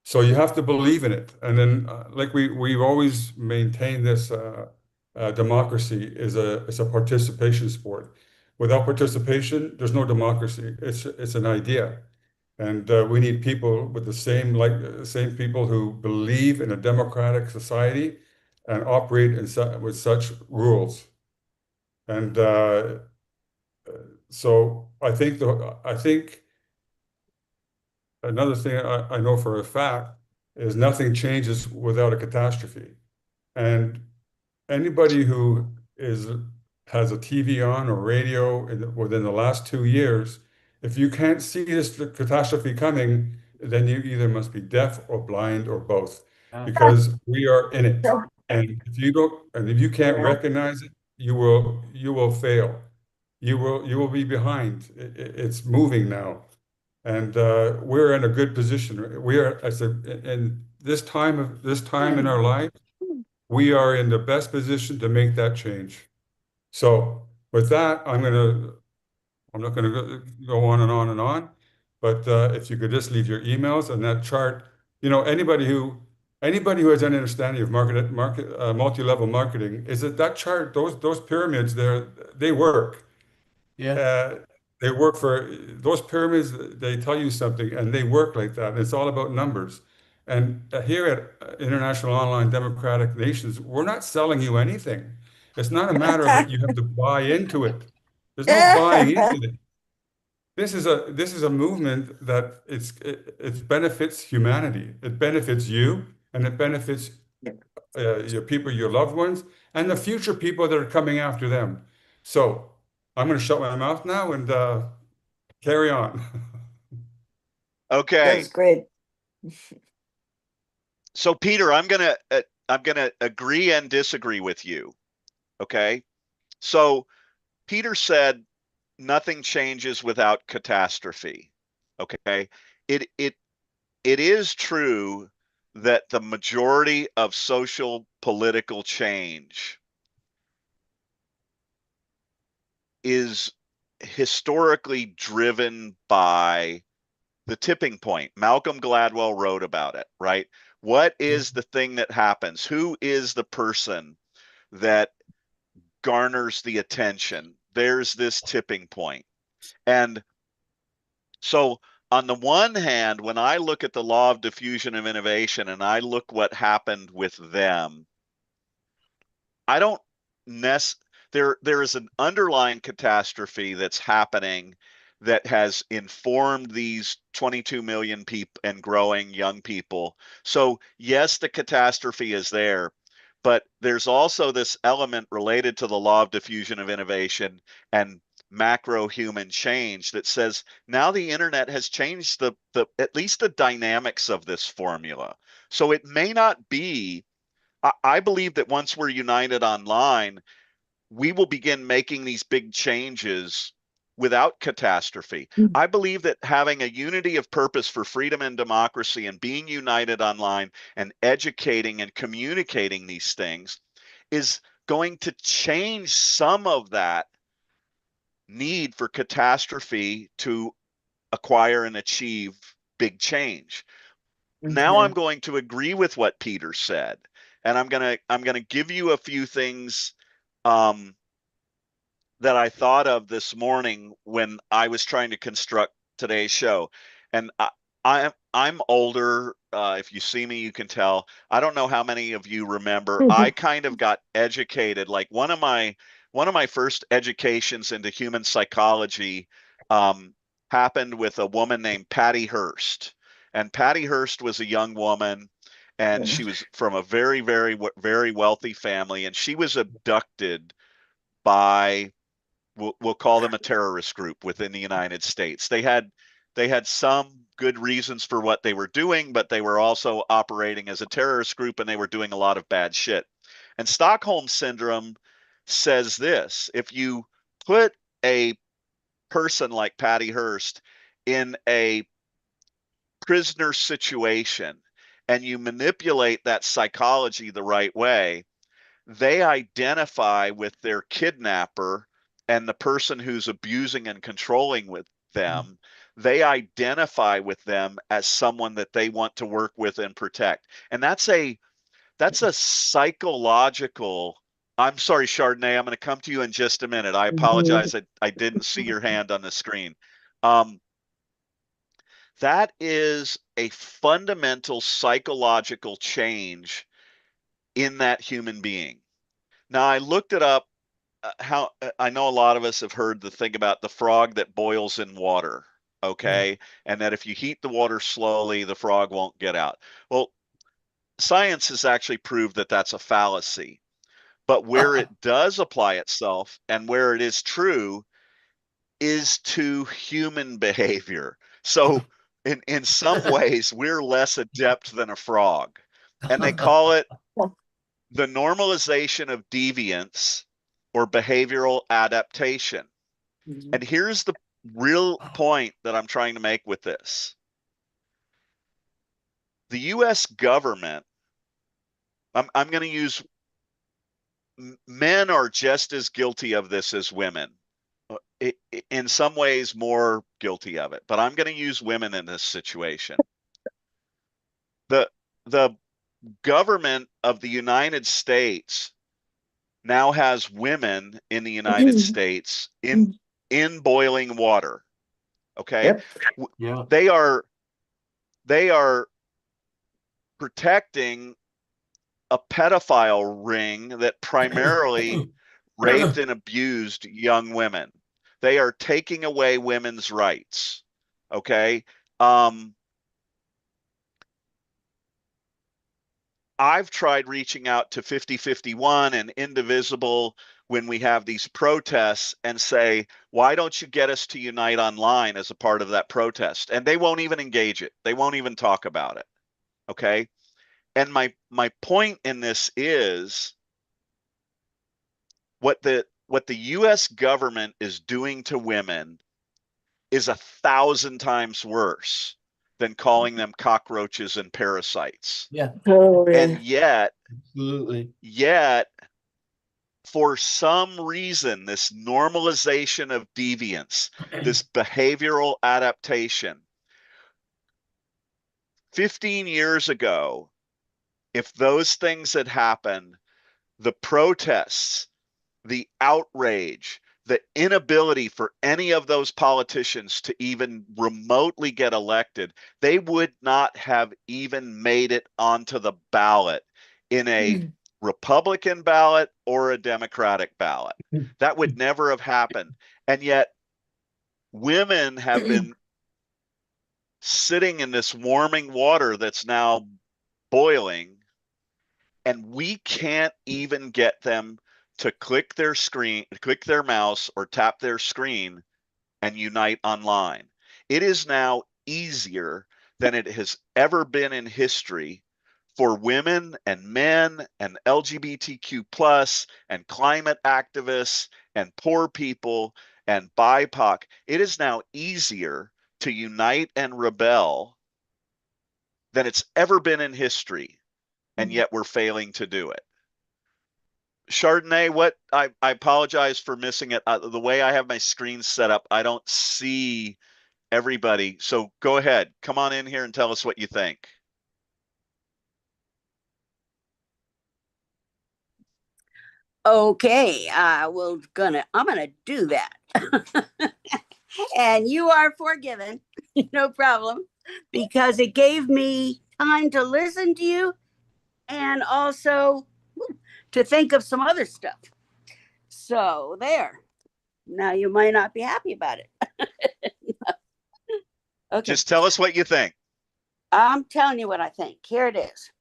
So you have to believe in it. And then, like we've always maintained this, democracy is a participation sport. Without participation, there's no democracy. It's an idea. And we need people with same people who believe in a democratic society and operate with such rules. And so I think another thing I know for a fact is nothing changes without a catastrophe. And anybody who has a TV on or radio within the last 2 years, if you can't see this catastrophe coming, then you either must be deaf or blind or both, because we are in it. And if you can't recognize it, you will fail. You will be behind. It's moving now. And we're in a good position. We are, I said, in this time in our life, we are in the best position to make that change. So with that, I'm not gonna go on and on and on, but if you could just leave your emails and that chart, anybody who has any understanding of multi-level marketing, is that chart, those pyramids there, they work. Yeah. They work for those pyramids. They tell you something, and they work like that. And it's all about numbers. And here at International Online Democratic Nations, we're not selling you anything. It's not a matter of that you have to buy into it. There's no buying into it. This is a movement that it benefits humanity. It benefits you, and it benefits your people, your loved ones, and the future people that are coming after them. So I'm going to shut my mouth now and carry on. Okay. That's great. So Peter, I'm gonna agree and disagree with you. Okay. So Peter said nothing changes without catastrophe. Okay. It is true that the majority of social political change is historically driven by the tipping point. Malcolm Gladwell wrote about it, right? What is the thing that happens? Who is the person that garners the attention. There's this tipping point. And so on the one hand, when I look at the law of diffusion of innovation and I look what happened with them, I don't there is an underlying catastrophe that's happening that has informed these 22 million people and growing young people. So yes, the catastrophe is there, but there's also this element related to the law of diffusion of innovation and macro human change that says now the internet has changed the at least the dynamics of this formula. So it may not be, I believe that once we're united online, we will begin making these big changes without catastrophe. I believe that having a unity of purpose for freedom and democracy and being united online and educating and communicating these things is going to change some of that need for catastrophe to acquire and achieve big change. Now I'm going to agree with what Peter said, and I'm gonna give you a few things that I thought of this morning when I was trying to construct today's show. And I'm older. If you see me, you can tell. I don't know how many of you remember. I kind of got educated. Like one of my first educations into human psychology happened with a woman named Patty Hearst. And Patty Hearst was a young woman, and she was from a very, very, very wealthy family, and she was abducted by, we'll call them a terrorist group within the United States. They had some good reasons for what they were doing, but they were also operating as a terrorist group and they were doing a lot of bad shit. And Stockholm syndrome says this: if you put a person like Patty Hearst in a prisoner situation and you manipulate that psychology the right way, they identify with their kidnapper and the person who's abusing and controlling with them. They identify with them as someone that they want to work with and protect. And that's a psychological. I'm sorry, Chardonnay, I'm going to come to you in just a minute. I apologize. I didn't see your hand on the screen. That is a fundamental psychological change in that human being. Now, I looked it up. How I know a lot of us have heard the thing about the frog that boils in water, okay? And that if you heat the water slowly, the frog won't get out. Well, science has actually proved that that's a fallacy. But where it does apply itself and where it is true is to human behavior. So in some ways, we're less adept than a frog. And they call it the normalization of deviance or behavioral adaptation. And here's the real point that I'm trying to make with this. The US government, I'm going to use, men are just as guilty of this as women. In some ways more guilty of it, but I'm going to use women in this situation. The government of the United States now has women in the United States in boiling water. Okay. Yeah. They are protecting a pedophile ring that primarily raped and abused young women. They are taking away women's rights. Okay. I've tried reaching out to 5051 and Indivisible when we have these protests and say, why don't you get us to unite online as a part of that protest? And they won't even engage it. They won't even talk about it. Okay. And my point in this is what the US government is doing to women is 1,000 times worse than calling them cockroaches and parasites. Yeah. And yet, Absolutely. for some reason, this normalization of deviance, this behavioral adaptation, 15 years ago, if those things had happened, the protests the outrage, the inability for any of those politicians to even remotely get elected, they would not have even made it onto the ballot in a Republican ballot or a Democratic ballot. That would never have happened. And yet, women have been sitting in this warming water that's now boiling, and we can't even get them to click their mouse or tap their screen and unite online. It is now easier than it has ever been in history for women and men and LGBTQ plus and climate activists and poor people and BIPOC. It is now easier to unite and rebel than it's ever been in history, and yet we're failing to do it. Chardonnay, what I apologize for missing it. The way I have my screen set up, I don't see everybody. So go ahead, come on in here and tell us what you think. Okay, I'm gonna do that. And you are forgiven, no problem, because it gave me time to listen to you and also to think of some other stuff. So there. Now you might not be happy about it. Okay. Just tell us what you think. I'm telling you what I think. Here it is.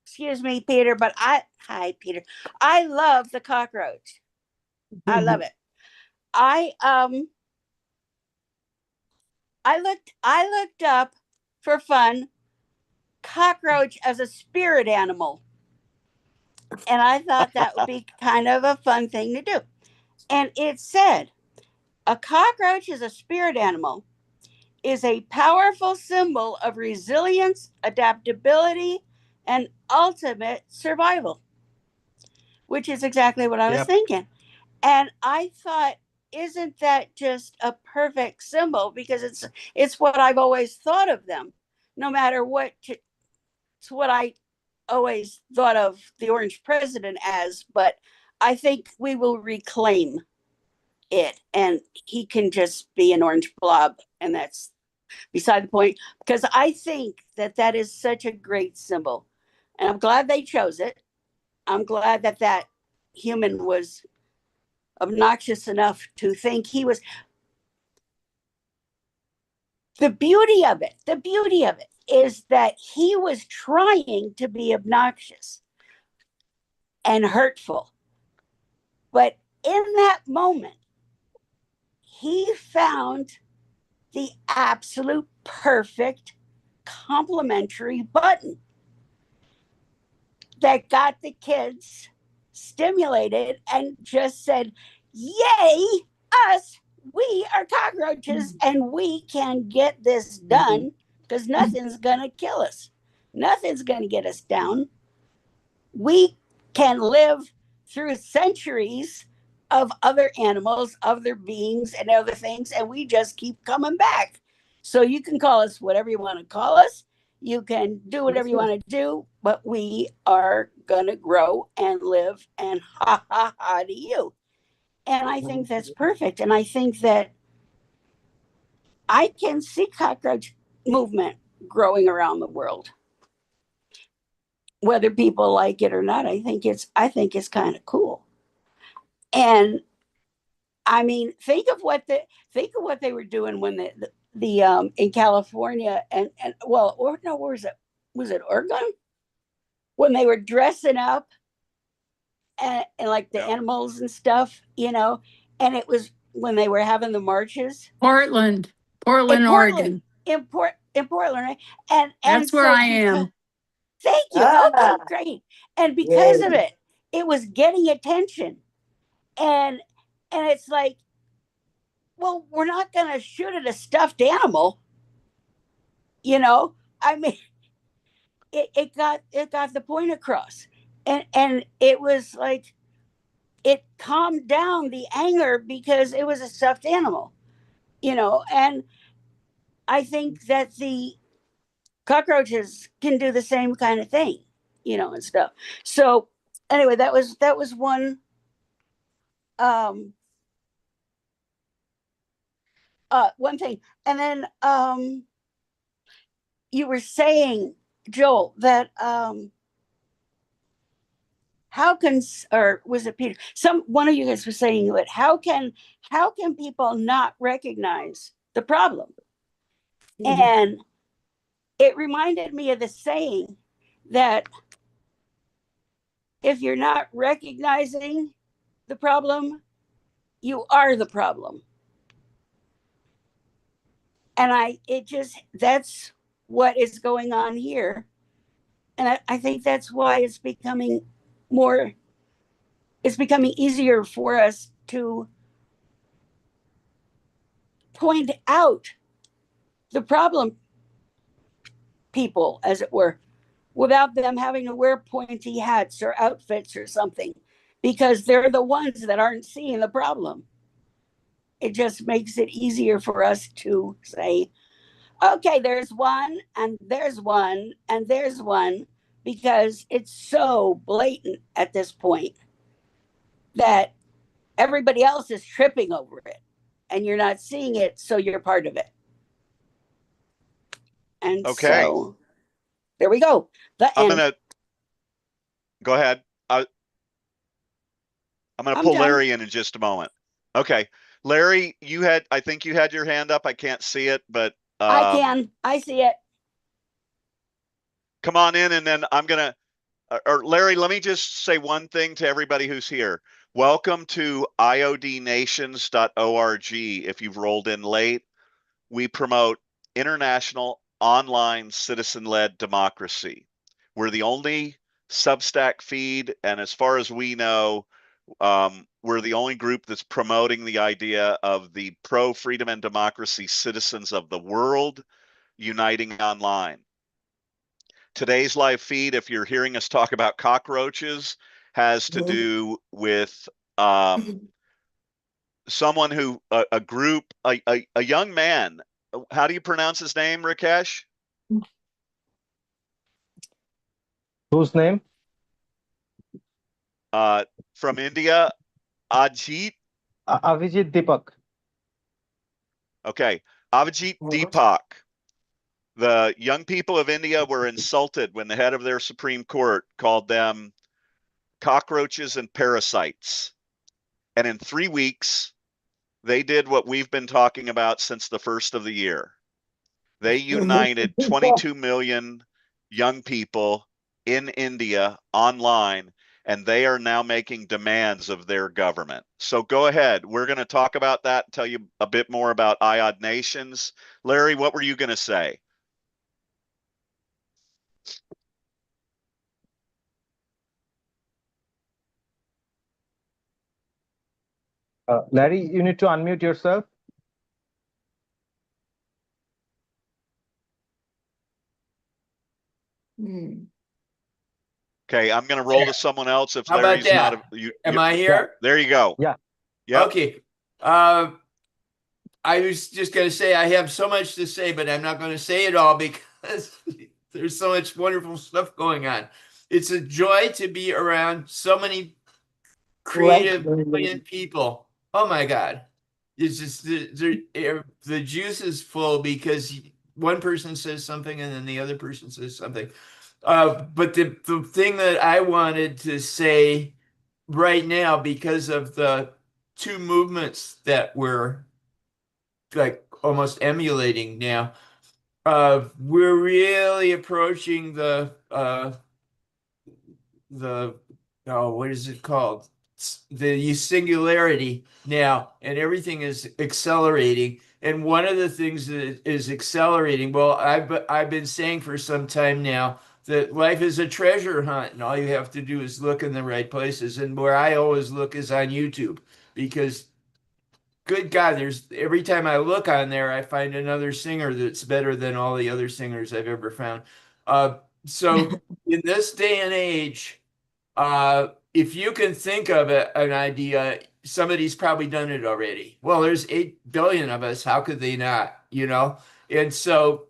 Excuse me, Peter, but hi, Peter. I love the cockroach. I love it. I looked up for fun cockroach as a spirit animal. And I thought that would be kind of a fun thing to do. And it said, a cockroach is a spirit animal, is a powerful symbol of resilience, adaptability, and ultimate survival, which is exactly what I was thinking. And I thought, isn't that just a perfect symbol? Because it's what I've always thought of them, no matter what. It's what I always thought of the Orange President as, but I think we will reclaim it, and he can just be an orange blob, and that's beside the point, because I think that is such a great symbol, and I'm glad they chose it. I'm glad that human was obnoxious enough to think he was. The beauty of it is that he was trying to be obnoxious and hurtful. But in that moment, he found the absolute perfect complimentary button that got the kids stimulated and just said, yay, us, we are cockroaches and we can get this done because nothing's going to kill us. Nothing's going to get us down. We can live through centuries of other animals, other beings, and other things, and we just keep coming back. So you can call us whatever you want to call us. You can do whatever you want to do, but we are going to grow and live, and ha ha ha to you. And I think that's perfect. And I think that I can see cockroach movement growing around the world. Whether people like it or not, I think it's kind of cool. And I mean, think of what they were doing when the in California and well, or no, where was it Oregon? When they were dressing up and like the animals and stuff, and it was when they were having the marches. Portland, Oregon. In Portland, right? And that's where I am. Thank you. Okay, great. And because of it, it was getting attention. And it's like, well, we're not going to shoot at a stuffed animal. I mean, it got the point across. And it was like, it calmed down the anger because it was a stuffed animal, and I think that the cockroaches can do the same kind of thing, and stuff. So anyway, that was one one thing. And then you were saying, Joel, that how can, or was it Peter? One of you guys was saying that how can people not recognize the problem? And it reminded me of the saying that if you're not recognizing the problem, you are the problem. And that's what is going on here. And I think that's why it's becoming easier for us to point out the problem people, as it were, without them having to wear pointy hats or outfits or something, because they're the ones that aren't seeing the problem. It just makes it easier for us to say, okay, there's one, and there's one, and there's one, because it's so blatant at this point that everybody else is tripping over it and you're not seeing it, so you're part of it. And Okay. so there we go. I'm gonna go ahead. I'm gonna pull done. Larry in just a moment. Okay, Larry, I think you had your hand up. I can't see it, but I see it. Come on in, and then I'm gonna. Or Larry, let me just say one thing to everybody who's here. Welcome to iodnations.org. If you've rolled in late, we promote international online citizen-led democracy. We're the only Substack feed, and as far as we know, we're the only group that's promoting the idea of the pro-freedom and democracy citizens of the world uniting online. Today's live feed, if you're hearing us talk about cockroaches, has to do with someone who, a group, a young man. How do you pronounce his name, Rakesh? Whose name? From India, Ajit. Avijit Deepak. Okay, Avijit Deepak. The young people of India were insulted when the head of their Supreme Court called them cockroaches and parasites. And in 3 weeks, they did what we've been talking about since the first of the year. They united 22 million young people in India online, and they are now making demands of their government. So go ahead. We're going to talk about that and tell you a bit more about IOD Nations. Larry, what were you going to say? Larry, you need to unmute yourself. Okay, I'm going to roll to someone else if How Larry's about that? not. Am I here? There you go. Yeah. Yep. Okay. I was just going to say I have so much to say, but I'm not going to say it all because there's so much wonderful stuff going on. It's a joy to be around so many creative, brilliant people. Oh my God. It's just the juice is full because one person says something and then the other person says something. But the thing that I wanted to say right now, because of the two movements that we're like almost emulating now, we're really approaching the what is it called? The singularity now, and everything is accelerating. And one of the things that is accelerating, well, I've been saying for some time now that life is a treasure hunt, and all you have to do is look in the right places. And where I always look is on YouTube, because good God, there's every time I look on there, I find another singer that's better than all the other singers I've ever found. So in this day and age, if you can think of an idea, somebody's probably done it already. Well, there's 8 billion of us. How could they not, you know? And so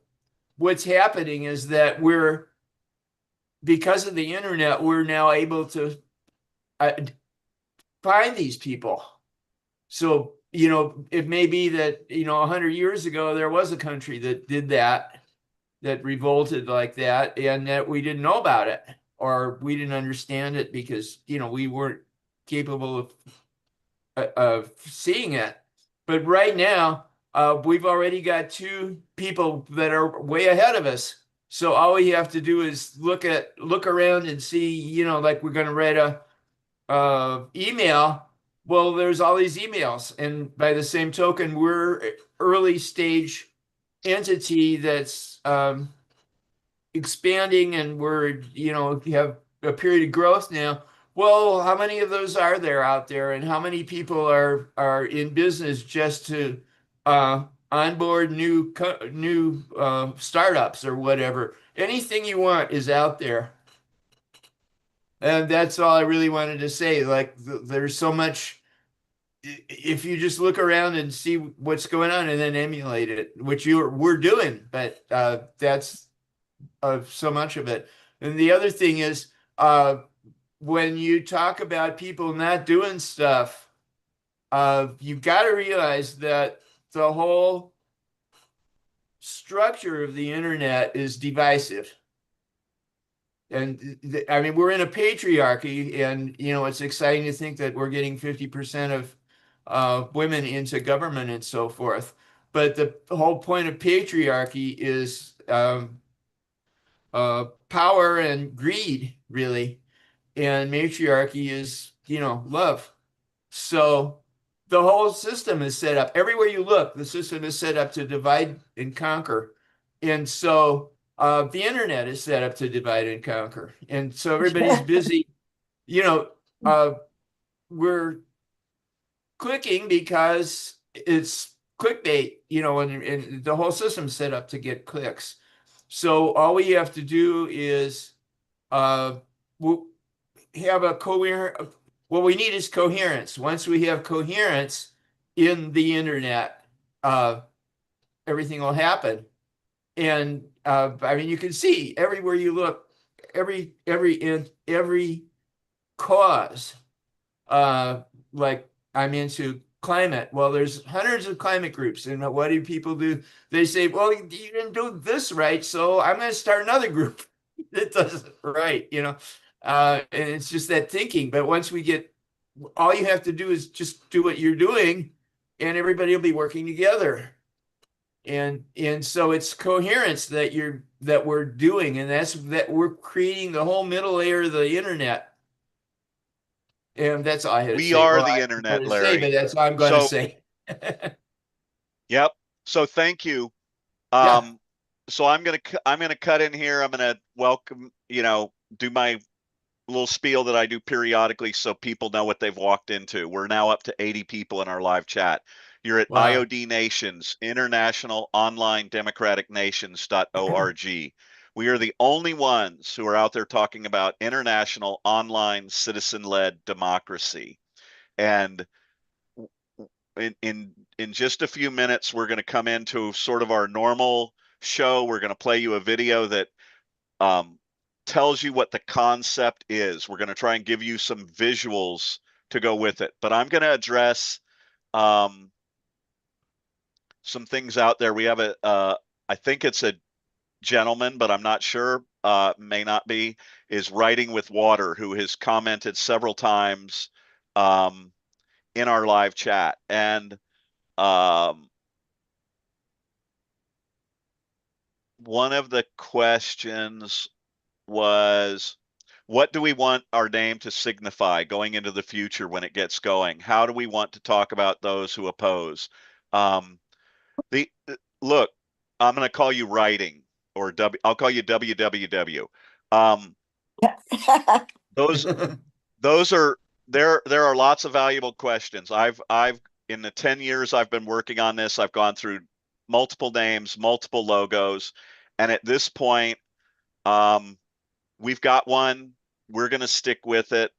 what's happening is that because of the internet, we're now able to find these people. So, it may be that, 100 years ago, there was a country that did that revolted like that, and that we didn't know about it, or we didn't understand it because, we weren't capable of seeing it. But right now, we've already got two people that are way ahead of us. So all we have to do is look around and see, like we're going to write a email. Well, there's all these emails, and by the same token, we're early stage entity that's expanding, and we're have a period of growth now. Well, how many of those are there out there, and how many people are in business just to onboard new startups or whatever? Anything you want is out there. And that's all I really wanted to say. Like, there's so much. If you just look around and see what's going on and then emulate it, which we're doing, but that's so much of it. And the other thing is, when you talk about people not doing stuff, you've got to realize that the whole structure of the internet is divisive. And I mean, we're in a patriarchy, and it's exciting to think that we're getting 50% of women into government and so forth. But the whole point of patriarchy is power and greed, really, and matriarchy is love. So the whole system is set up. Everywhere you look, the system is set up to divide and conquer. And so the internet is set up to divide and conquer. And so everybody's busy. We're clicking because it's clickbait, and the whole system's set up to get clicks. So all we have to do is we'll have a coherent. What we need is coherence. Once we have coherence in the internet, everything will happen. And I mean, you can see everywhere you look, every cause. Like, I'm into climate. Well, there's hundreds of climate groups, and what do people do? They say, well, you didn't do this right, so I'm going to start another group that does it right, and it's just that thinking. But once we get, all you have to do is just do what you're doing, and everybody will be working together. And so it's coherence that we're doing, and that we're creating the whole middle layer of the internet. And that's all I had to We say. are Well, the I internet, had to say, Larry. but that's all I'm going to So, say. yep. So thank you. Yeah. So I'm gonna cut in here. I'm gonna welcome, do my little spiel that I do periodically so people know what they've walked into. We're now up to 80 people in our live chat. You're at Wow. IOD Nations, International Online Democratic Nations.org. We are the only ones who are out there talking about international online citizen-led democracy. And in just a few minutes, we're going to come into sort of our normal show. We're going to play you a video that tells you what the concept is. We're going to try and give you some visuals to go with it. But I'm going to address some things out there. We have I think it's a gentleman, but I'm not sure, may not be, is Writing with Water, who has commented several times in our live chat. And one of the questions was, what do we want our name to signify going into the future when it gets going? How do we want to talk about those who oppose? Look, I'm going to call you Writing, or I'll call you WWW. Those are there are lots of valuable questions. I've in the 10 years I've been working on this, I've gone through multiple names, multiple logos, and at this point, we've got one. We're going to stick with it.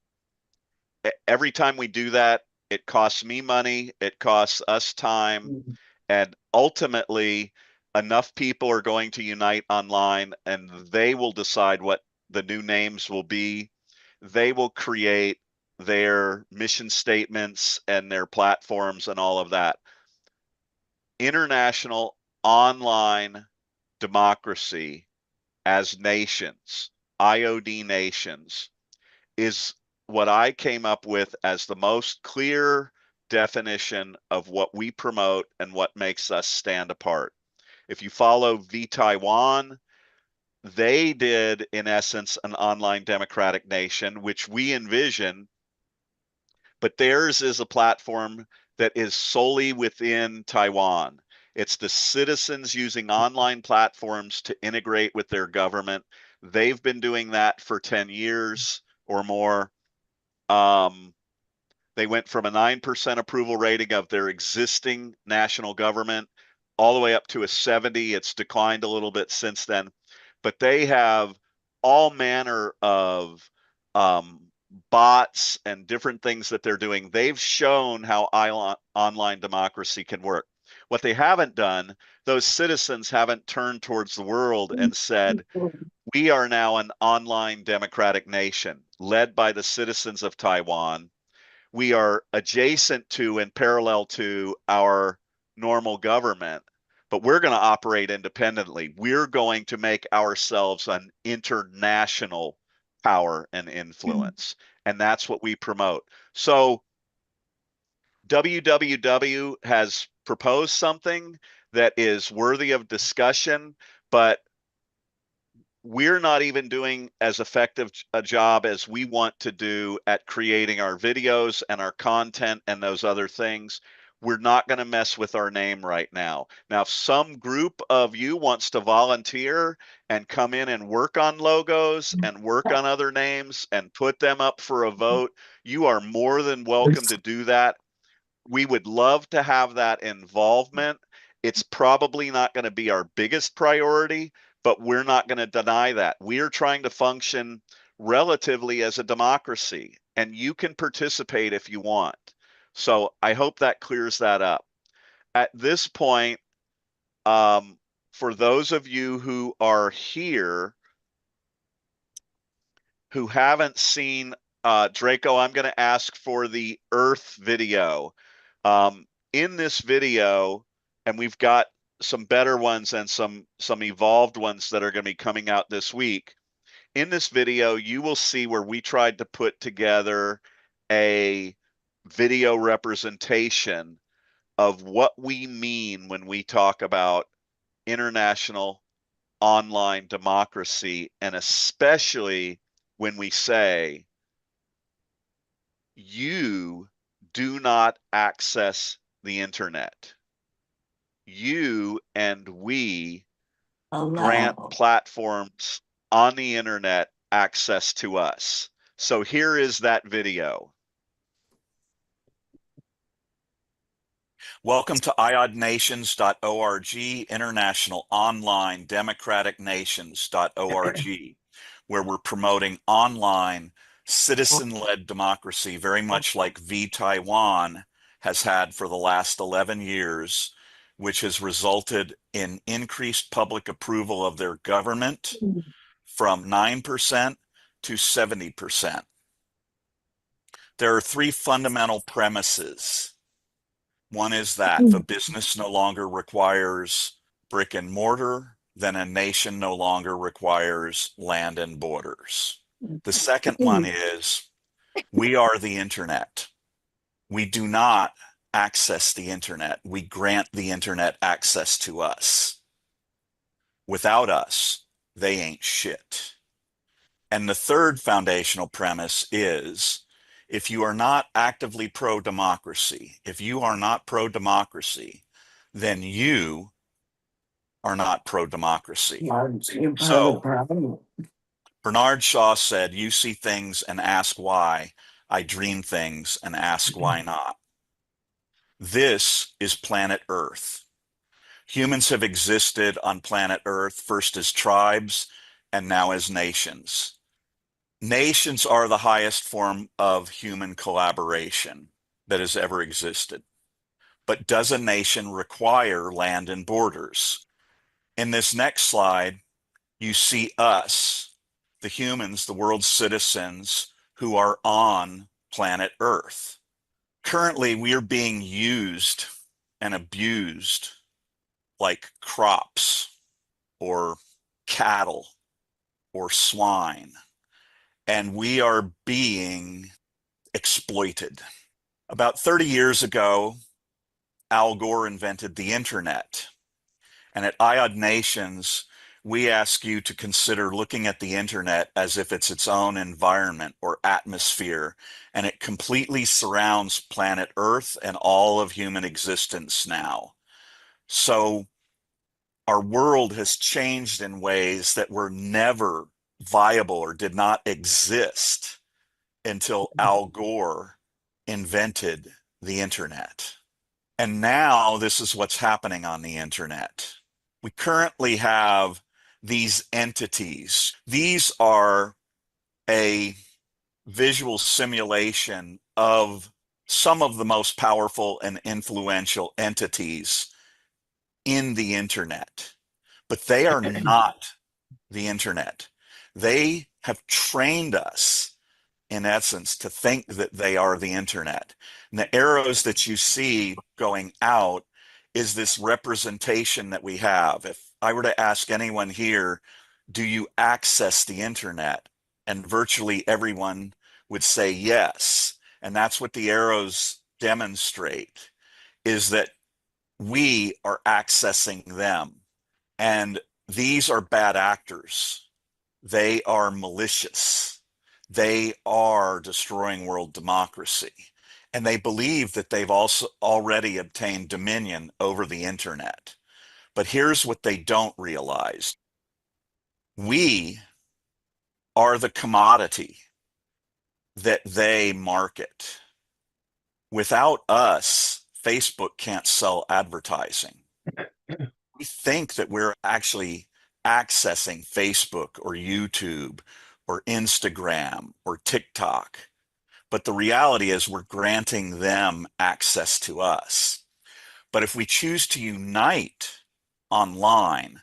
Every time we do that, it costs me money, it costs us time, and ultimately, enough people are going to unite online, and they will decide what the new names will be. They will create their mission statements and their platforms and all of that. International online democracy as nations, IOD nations, is what I came up with as the most clear definition of what we promote and what makes us stand apart. If you follow Taiwan, they did, in essence, an online democratic nation, which we envision, but theirs is a platform that is solely within Taiwan. It's the citizens using online platforms to integrate with their government. They've been doing that for 10 years or more. They went from a 9% approval rating of their existing national government all the way up to a 70. It's declined a little bit since then, but they have all manner of bots and different things that they're doing. They've shown how online democracy can work. What they haven't done, those citizens haven't turned towards the world and said, we are now an online democratic nation led by the citizens of Taiwan. We are adjacent to and parallel to our normal government, but we're going to operate independently. We're going to make ourselves an international power and influence. And that's what we promote. So WWW has proposed something that is worthy of discussion, but we're not even doing as effective a job as we want to do at creating our videos and our content and those other things. We're not going to mess with our name right now. Now, if some group of you wants to volunteer and come in and work on logos and work on other names and put them up for a vote, you are more than welcome to do that. We would love to have that involvement. It's probably not going to be our biggest priority, but we're not going to deny that. We are trying to function relatively as a democracy, and you can participate if you want. So I hope that clears that up. At this point, for those of you who are here who haven't seen Draco, I'm going to ask for the Earth video. In this video, and we've got some better ones and some evolved ones that are going to be coming out this week. In this video, you will see where we tried to put together a video representation of what we mean when we talk about international online democracy, and especially when we say you do not access the internet. You and we grant platforms on the internet access to us. So here is that video. Welcome to iodnations.org, International Online Democratic Nations.org, where we're promoting online citizen-led democracy, very much like Taiwan has had for the last 11 years, which has resulted in increased public approval of their government from 9% to 70%. There are three fundamental premises. One is that if a business no longer requires brick and mortar, then a nation no longer requires land and borders. The second one is we are the internet. We do not access the internet. We grant the internet access to us. Without us, they ain't shit. And the third foundational premise is if you are not actively pro-democracy, if you are not pro-democracy, then you are not pro-democracy. So, Bernard Shaw said, you see things and ask why. I dream things and ask why not. This is planet Earth. Humans have existed on planet Earth first as tribes and now as nations. Nations are the highest form of human collaboration that has ever existed. But does a nation require land and borders? In this next slide, you see us, the humans, the world's citizens who are on planet Earth. Currently, we are being used and abused like crops or cattle or swine, and we are being exploited. About 30 years ago, Al Gore invented the internet. And at IOD Nations, we ask you to consider looking at the internet as if it's its own environment or atmosphere, and it completely surrounds planet Earth and all of human existence now. So our world has changed in ways that were never viable or did not exist until Al Gore invented the internet. And now this is what's happening on the internet. We currently have these entities. These are a visual simulation of some of the most powerful and influential entities in the internet, but they are not the internet. They have trained us, in essence, to think that they are the internet. And the arrows that you see going out is this representation that we have. If I were to ask anyone here, do you access the internet? And virtually everyone would say yes. And that's what the arrows demonstrate, is that we are accessing them. And these are bad actors. They are malicious. They are destroying world democracy. And they believe that they've also already obtained dominion over the internet. But here's what they don't realize. We are the commodity that they market. Without us, Facebook can't sell advertising. We think that we're actually accessing Facebook or YouTube or Instagram or TikTok. But the reality is we're granting them access to us. But if we choose to unite online,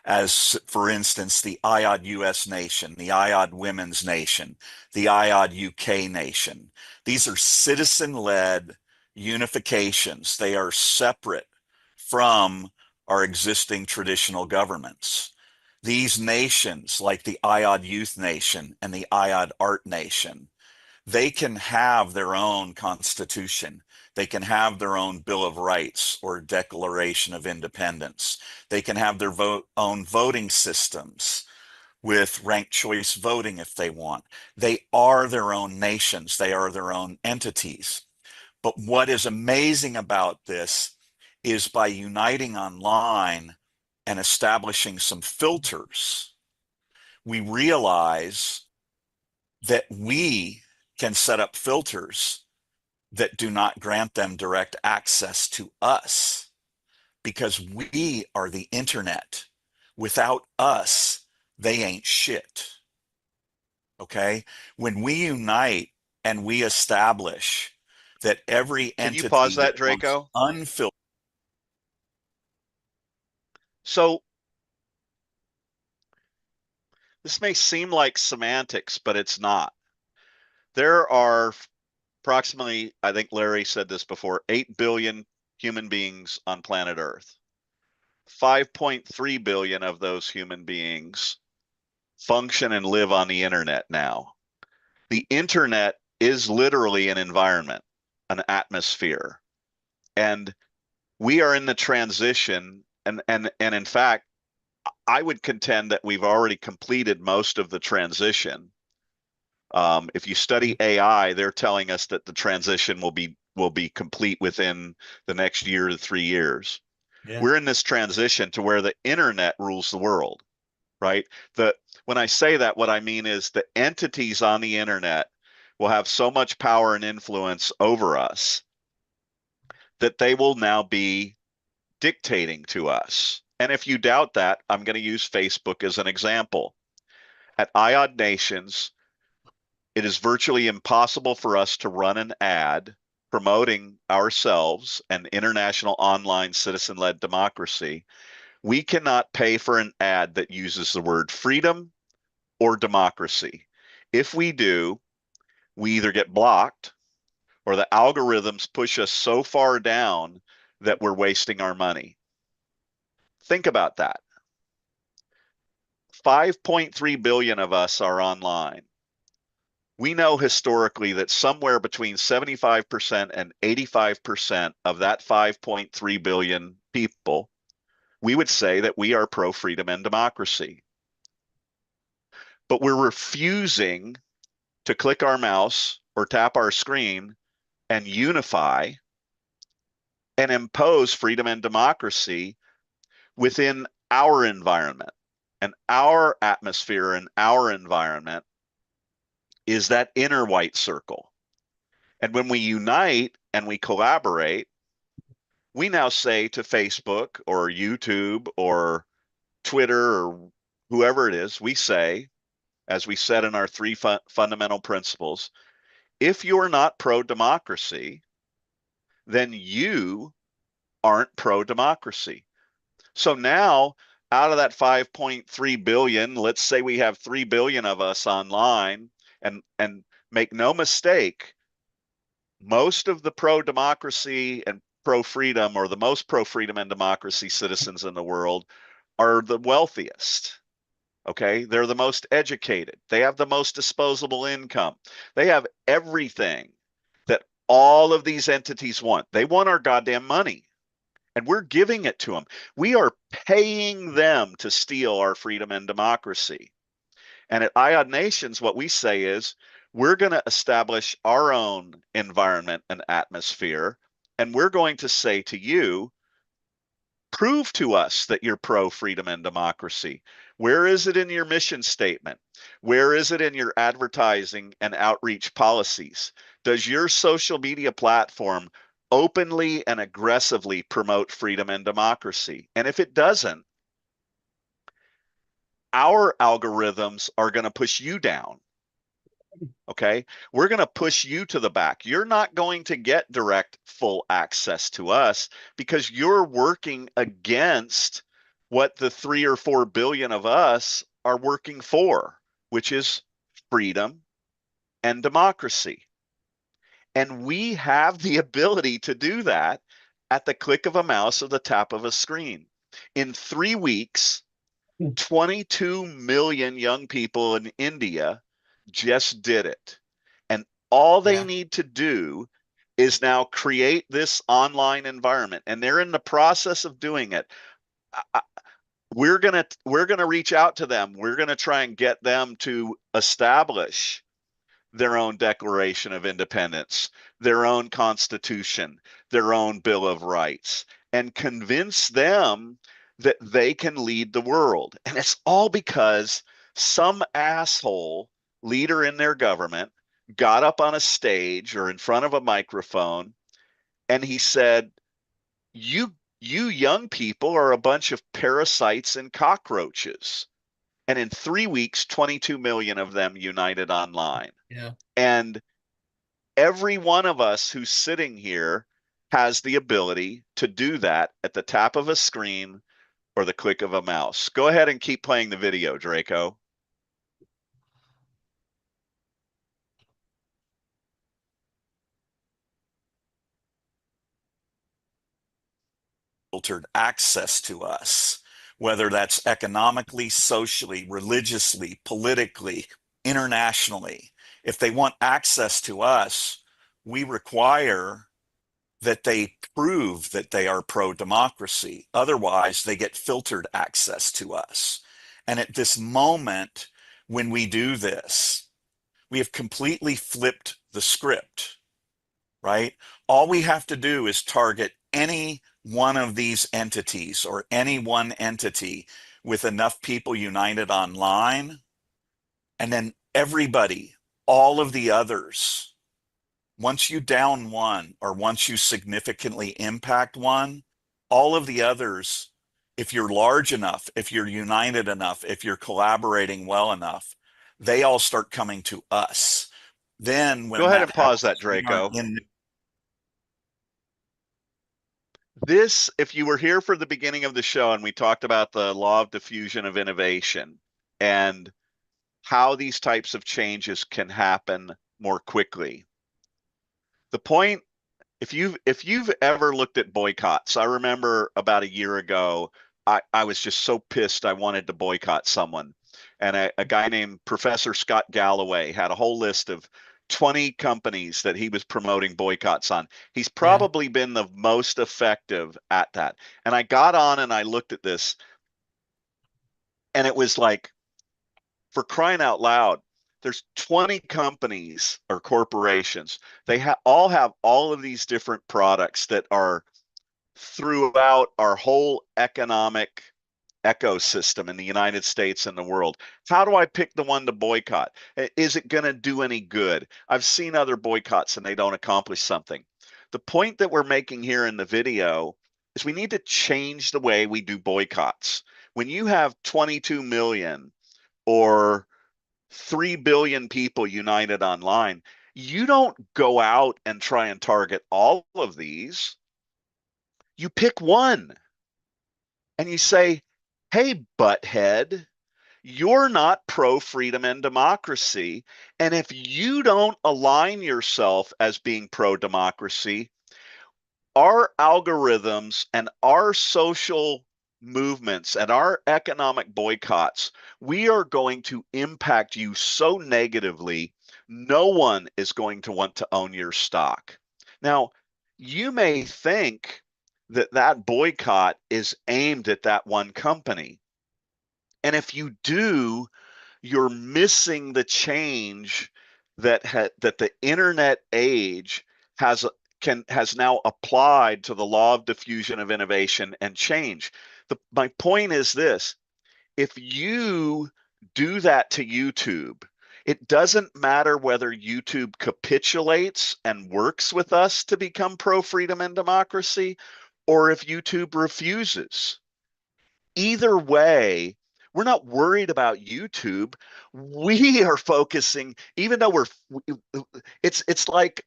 as for instance, the IOD US Nation, the IOD Women's Nation, the IOD UK Nation, these are citizen-led unifications. They are separate from our existing traditional governments. These nations, like the IOD Youth Nation and the IOD Art Nation, they can have their own constitution. They can have their own Bill of Rights or Declaration of Independence. They can have their own voting systems with ranked choice voting if they want. They are their own nations. They are their own entities. But what is amazing about this is by uniting online and establishing some filters, we realize that we can set up filters that do not grant them direct access to us because we are the internet. Without us, they ain't shit. Okay? When we unite and we establish that every entity Can you pause that, Draco? Unfiltered. So this may seem like semantics, but it's not. There are approximately, I think Larry said this before, 8 billion human beings on planet Earth. 5.3 billion of those human beings function and live on the internet now. The internet is literally an environment, an atmosphere. And we are in the transition, and in fact, I would contend that we've already completed most of the transition. If you study AI, they're telling us that the transition will be complete within the next year to 3 years. Yeah. We're in this transition to where the internet rules the world, right? When I say that, what I mean is the entities on the internet will have so much power and influence over us that they will now be dictating to us. And if you doubt that, I'm going to use Facebook as an example. At IOD Nations, it is virtually impossible for us to run an ad promoting ourselves and international online citizen-led democracy. We cannot pay for an ad that uses the word freedom or democracy. If we do, we either get blocked or the algorithms push us so far down that we're wasting our money. Think about that. 5.3 billion of us are online. We know historically that somewhere between 75% and 85% of that 5.3 billion people, we would say that we are pro-freedom and democracy. But we're refusing to click our mouse or tap our screen and unify and impose freedom and democracy within our environment. And our atmosphere and our environment is that inner white circle. And when we unite and we collaborate, we now say to Facebook or YouTube or Twitter or whoever it is, we say, as we said in our three fundamental principles, if you're not pro-democracy, then you aren't pro-democracy. So now, out of that 5.3 billion, let's say we have 3 billion of us online, and make no mistake, most of the pro-democracy and pro-freedom, or the most pro-freedom and democracy citizens in the world, are the wealthiest. Okay, they're the most educated. They have the most disposable income. They have everything that all of these entities want. They want our goddamn money, and we're giving it to them. We are paying them to steal our freedom and democracy. And at IOD Nations, what we say is we're going to establish our own environment and atmosphere, and we're going to say to you, prove to us that you're pro-freedom and democracy. Where is it in your mission statement? Where is it in your advertising and outreach policies? Does your social media platform openly and aggressively promote freedom and democracy? And if it doesn't, our algorithms are going to push you down. Okay, we're going to push you to the back. You're not going to get direct full access to us because you're working against what the 3 or 4 billion of us are working for, which is freedom and democracy. And we have the ability to do that at the click of a mouse or the tap of a screen. In 3 weeks, 22 million young people in India just did it. And all they need to do is now create this online environment, and they're in the process of doing it. We're going to reach out to them. We're going to try and get them to establish their own Declaration of Independence, their own Constitution, their own Bill of Rights, and convince them that they can lead the world. And it's all because some asshole leader in their government got up on a stage or in front of a microphone and he said, you young people are a bunch of parasites and cockroaches. And in 3 weeks, 22 million of them united online. Yeah. And every one of us who's sitting here has the ability to do that at the tap of a screen or the click of a mouse. Go ahead and keep playing the video, Draco. Filtered access to us, whether that's economically, socially, religiously, politically, internationally. If they want access to us, we require that they prove that they are pro-democracy. Otherwise, they get filtered access to us. And at this moment, when we do this, we have completely flipped the script, right? All we have to do is target any one of these entities or any one entity with enough people united online, and then everybody, all of the others, once you down one or once you significantly impact one, all of the others, if you're large enough, if you're united enough, if you're collaborating well enough, they all start coming to us. Then when Go ahead that and pause happens, that, Draco. In This, if you were here for the beginning of the show and we talked about the law of diffusion of innovation and how these types of changes can happen more quickly, The point, if you've ever looked at boycotts, I remember about a year ago, I was just so pissed I wanted to boycott someone. And a guy named Professor Scott Galloway had a whole list of 20 companies that he was promoting boycotts on. He's probably been the most effective at that. And I got on and I looked at this, and it was like, for crying out loud, there's 20 companies or corporations. They all have all of these different products that are throughout our whole economic ecosystem in the United States and the world. How do I pick the one to boycott? Is it going to do any good? I've seen other boycotts and they don't accomplish something. The point that we're making here in the video is we need to change the way we do boycotts. When you have 22 million or 3 billion people united online, you don't go out and try and target all of these. You pick one and you say, hey, butthead, you're not pro freedom and democracy. And if you don't align yourself as being pro democracy, our algorithms and our social movements and our economic boycotts, we are going to impact you so negatively, no one is going to want to own your stock. Now, you may think that that boycott is aimed at that one company. And if you do, you're missing the change that that the internet age has has now applied to the law of diffusion of innovation and change. My point is this: if you do that to YouTube, it doesn't matter whether YouTube capitulates and works with us to become pro freedom and democracy, or if YouTube refuses. Either way, we're not worried about YouTube. We are focusing, even though it's like,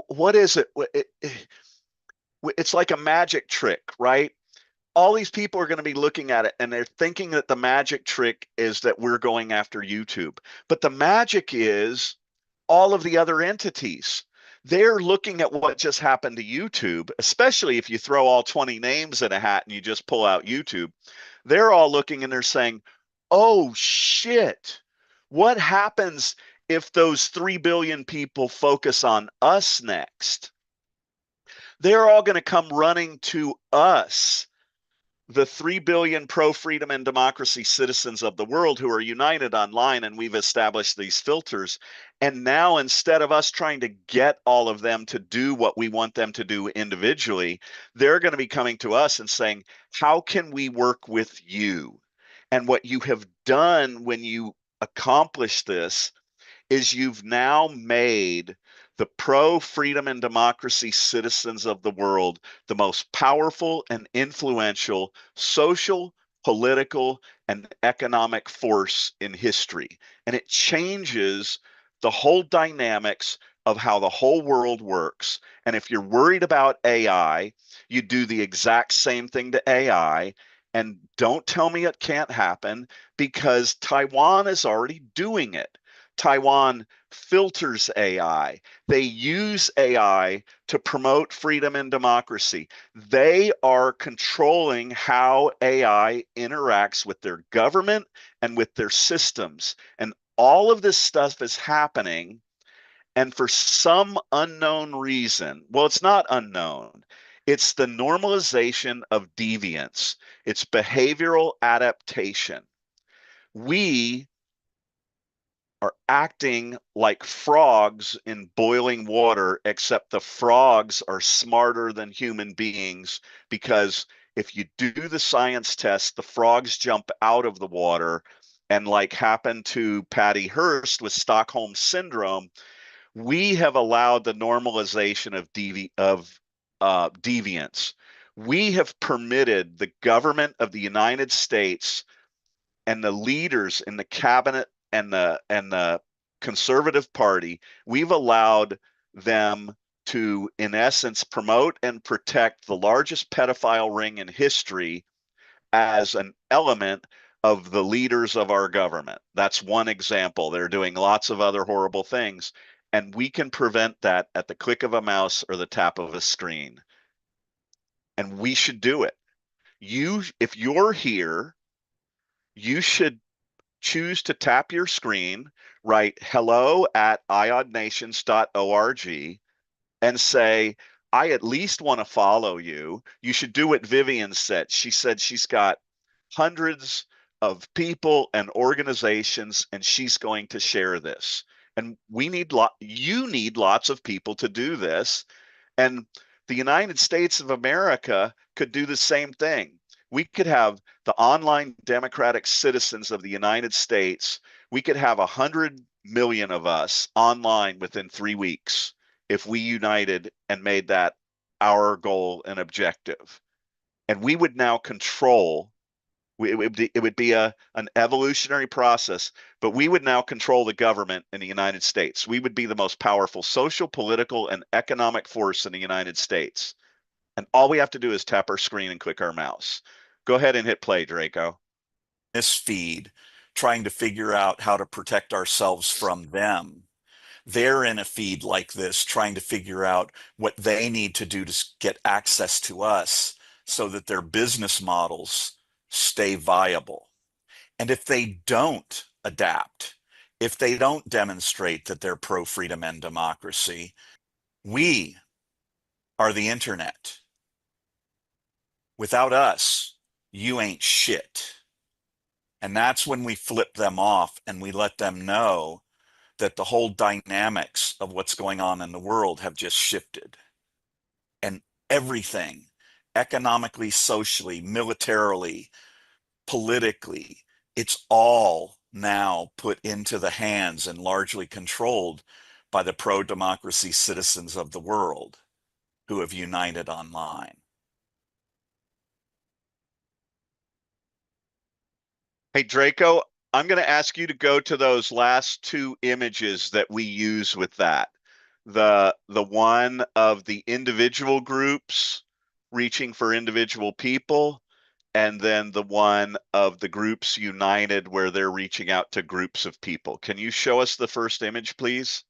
what is it? It's like a magic trick, right? All these people are going to be looking at it and they're thinking that the magic trick is that we're going after YouTube. But the magic is all of the other entities. They're looking at what just happened to YouTube, especially if you throw all 20 names in a hat and you just pull out YouTube. They're all looking and they're saying, oh shit, what happens if those 3 billion people focus on us next? They're all going to come running to us, the 3 billion pro freedom and democracy citizens of the world who are united online, and we've established these filters. And now, instead of us trying to get all of them to do what we want them to do individually, they're going to be coming to us and saying, how can we work with you? And what you have done when you accomplish this is you've now made the pro freedom and democracy citizens of the world the most powerful and influential social, political, and economic force in history. And it changes the whole dynamics of how the whole world works. And if you're worried about AI, you do the exact same thing to AI. And don't tell me it can't happen, because Taiwan is already doing it. Taiwan filters AI. They use AI to promote freedom and democracy. They are controlling how AI interacts with their government and with their systems. And all of this stuff is happening. And for some unknown reason, well, it's not unknown. It's the normalization of deviance. It's behavioral adaptation. We are acting like frogs in boiling water, except the frogs are smarter than human beings, because if you do the science test, the frogs jump out of the water. And like happened to Patty Hearst with Stockholm Syndrome, we have allowed the normalization of deviance. We have permitted the government of the United States and the leaders in the cabinet and the conservative party, we've allowed them to, in essence, promote and protect the largest pedophile ring in history as an element of the leaders of our government. That's one example. They're doing lots of other horrible things. And we can prevent that at the click of a mouse or the tap of a screen. And we should do it. If you're here, you should choose to tap your screen, write hello@iodnations.org, and say, I at least want to follow you. You should do what Vivian said. She said she's got hundreds of people and organizations, and she's going to share this. And you need lots of people to do this. And the United States of America could do the same thing. We could have the online democratic citizens of the United States. We could have 100 million of us online within 3 weeks if we united and made that our goal and objective. And we would now control, it would be an evolutionary process, but we would now control the government in the United States. We would be the most powerful social, political, and economic force in the United States. And all we have to do is tap our screen and click our mouse. Go ahead and hit play, Draco. This feed, trying to figure out how to protect ourselves from them. They're in a feed like this, trying to figure out what they need to do to get access to us so that their business models stay viable. And if they don't adapt, if they don't demonstrate that they're pro-freedom and democracy, we are the internet. Without us, you ain't shit. And that's when we flip them off and we let them know that the whole dynamics of what's going on in the world have just shifted. And everything, economically, socially, militarily, politically, it's all now put into the hands and largely controlled by the pro-democracy citizens of the world who have united online. Hey, Draco, I'm going to ask you to go to those last two images that we use with that. The one of the individual groups reaching for individual people, and then the one of the groups united where they're reaching out to groups of people. Can you show us the first image, please?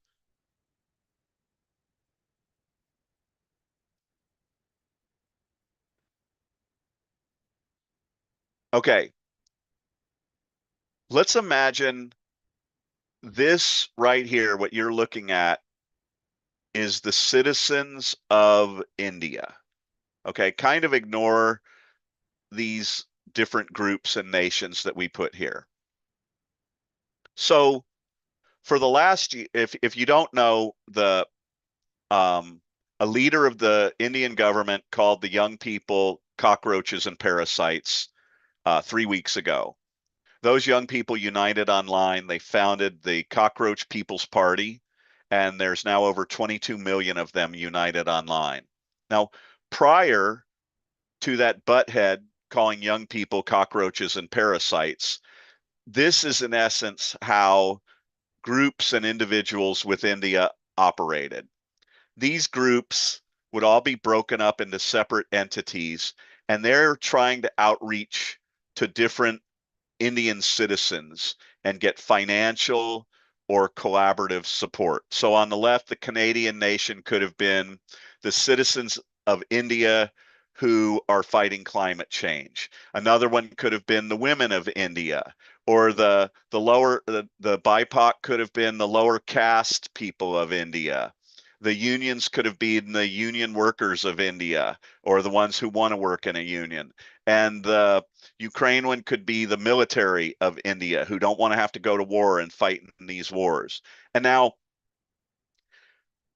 Okay. Let's imagine this right here, what you're looking at is the citizens of India. Okay, kind of ignore these different groups and nations that we put here. So for the last, if you don't know, a leader of the Indian government called the young people cockroaches and parasites 3 weeks ago. Those young people united online. They founded the Cockroach People's Party, and there's now over 22 million of them united online. Now, prior to that butthead calling young people cockroaches and parasites, this is in essence how groups and individuals with India operated. These groups would all be broken up into separate entities, and they're trying to outreach to different Indian citizens and get financial or collaborative support. So on the left, the Canadian nation could have been the citizens of India who are fighting climate change. Another one could have been the women of India, or the BIPOC could have been the lower caste people of India. The unions could have been the union workers of India, or the ones who want to work in a union. And the Ukraine one could be the military of India who don't want to have to go to war and fight in these wars. And now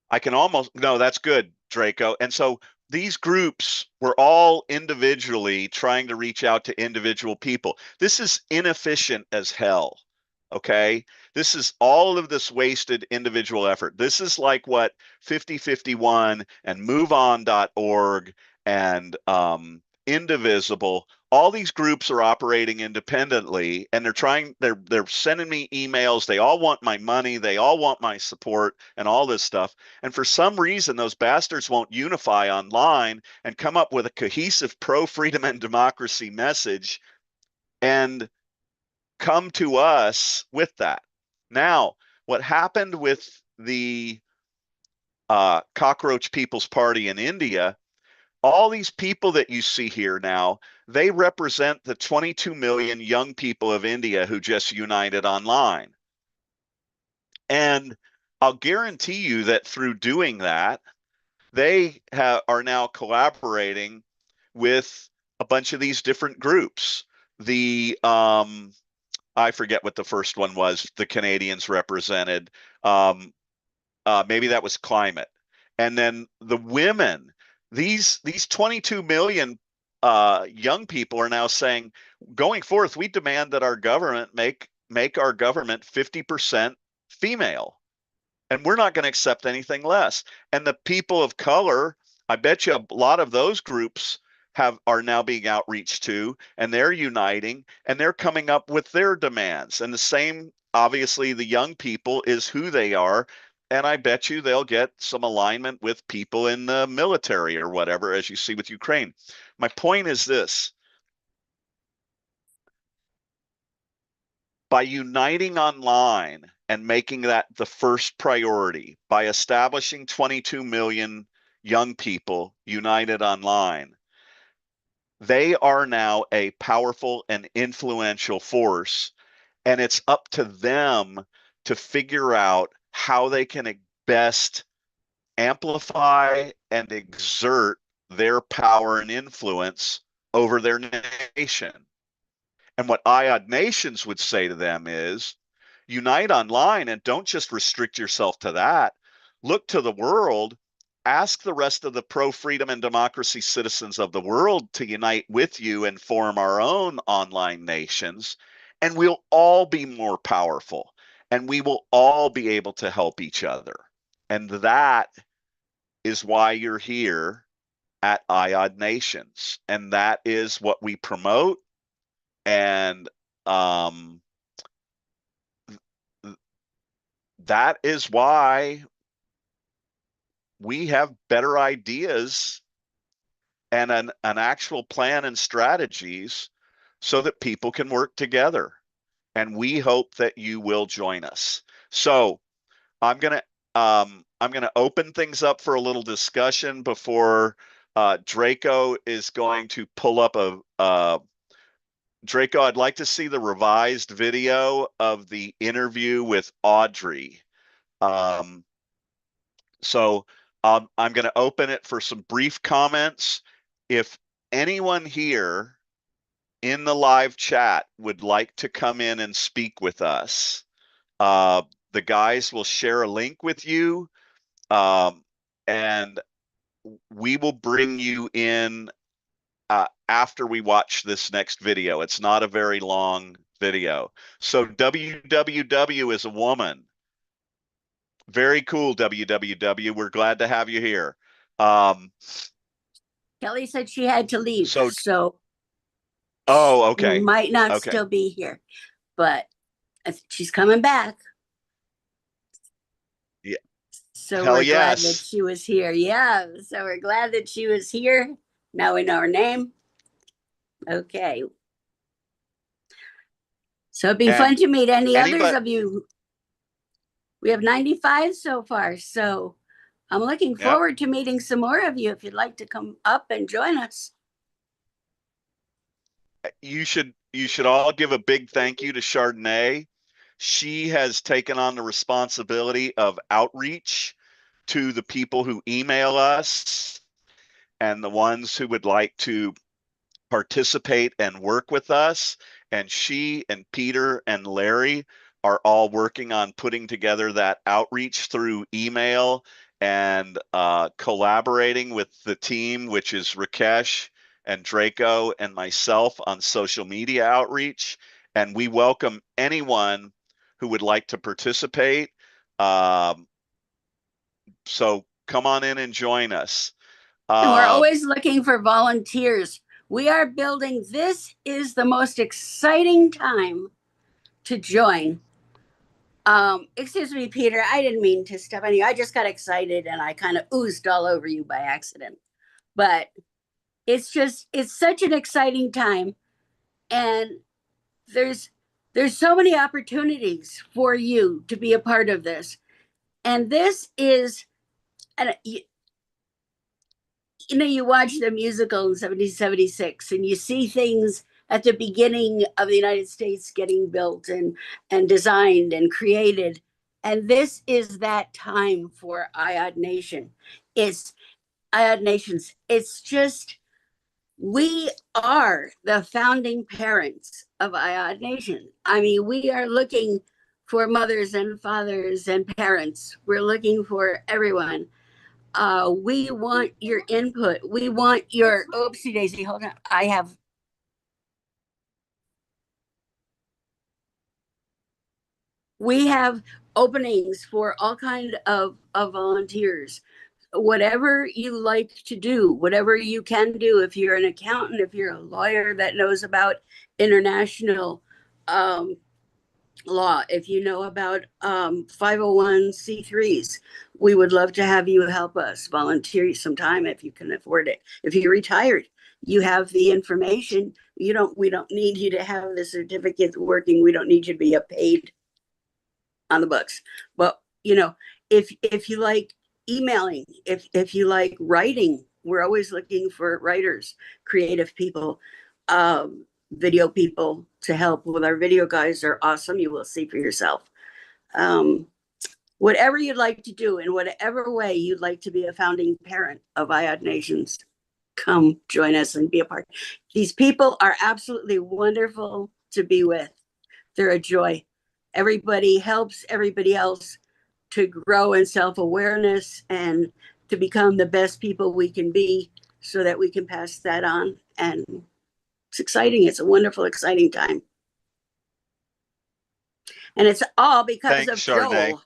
I can almost, no, that's good, Draco. And so these groups were all individually trying to reach out to individual people. This is inefficient as hell. Okay. This is all of this wasted individual effort. This is like what 5051 and moveon.org and Indivisible, all these groups are operating independently, and they're sending me emails. They all want my money. They all want my support and all this stuff. And for some reason, those bastards won't unify online and come up with a cohesive pro-freedom and democracy message and come to us with that. Now, what happened with the Cockroach People's Party in India, all these people that you see here now, they represent the 22 million young people of India who just united online. And I'll guarantee you that through doing that, they are now collaborating with a bunch of these different groups. The I forget what the first one was. The Canadians represented. Maybe that was climate, and then the women. These 22 million young people are now saying, going forth, we demand that our government make our government 50% female. And we're not going to accept anything less. And the people of color, I bet you a lot of those groups are now being outreached to, and they're uniting, and they're coming up with their demands. And the same, obviously, the young people is who they are. And I bet you they'll get some alignment with people in the military or whatever, as you see with Ukraine. My point is this. By uniting online and making that the first priority, by establishing 22 million young people united online, they are now a powerful and influential force. And it's up to them to figure out how they can best amplify and exert their power and influence over their nation. And what IOD Nations would say to them is, unite online and don't just restrict yourself to that. Look to the world. Ask the rest of the pro-freedom and democracy citizens of the world to unite with you and form our own online nations. And we'll all be more powerful. And we will all be able to help each other. And that is why you're here at IOD Nations. And that is what we promote. And that is why we have better ideas and an actual plan and strategies so that people can work together. And we hope that you will join us. So I'm gonna open things up for a little discussion before Draco is going to pull up Draco, I'd like to see the revised video of the interview with Audrey. So I'm going to open it for some brief comments. If anyone here in the live chat would like to come in and speak with us, the guys will share a link with you, and we will bring you in after we watch this next video. It's not a very long video. So WWW is a woman. Very cool, WWW. We're glad to have you here. Kelly said she had to leave, so oh, okay. She might not still be here, but she's coming back. Yeah. So we're glad that she was here. Yeah. So we're glad that she was here. Now we know her name. Okay. So it'd be fun to meet others of you. We have 95 so far. So I'm looking forward to meeting some more of you if you'd like to come up and join us. You should all give a big thank you to Chardonnay. She has taken on the responsibility of outreach to the people who email us and the ones who would like to participate and work with us. And she and Peter and Larry are all working on putting together that outreach through email and collaborating with the team, which is Rakesh and Draco and myself on social media outreach. And we welcome anyone who would like to participate. So come on in and join us. And we're always looking for volunteers. We are building. This is the most exciting time to join. Excuse me, Peter. I didn't mean to step on you. I just got excited and I kind of oozed all over you by accident. But it's such an exciting time. And there's so many opportunities for you to be a part of this. And this is, and you watch the musical in 1776 and you see things at the beginning of the United States getting built and designed and created. And this is that time for IOD Nation. It's IOD Nations. It's just, we are the founding parents of IOD Nation. I mean, we are looking for mothers and fathers and parents. We're looking for everyone. We want your input. We want your, oopsie daisy, hold on. We have openings for all kind of volunteers. Whatever you like to do, whatever you can do, if you're an accountant, if you're a lawyer that knows about international law, if you know about 501c3s, we would love to have you help us volunteer some time if you can afford it. If you're retired, you have the information. We don't need you to have the certificate working. We don't need you to be a paid on the books. But if you like emailing, if you like writing, we're always looking for writers, creative people, video people to help with our video guys are awesome. You will see for yourself. Whatever you'd like to do in whatever way you'd like to be a founding parent of IOD Nations, come join us and be a part. These people are absolutely wonderful to be with. They're a joy. Everybody helps everybody else to grow in self-awareness and to become the best people we can be so that we can pass that on. And it's exciting. It's a wonderful, exciting time. And it's all because Thanks, of Chardonnay. Joel.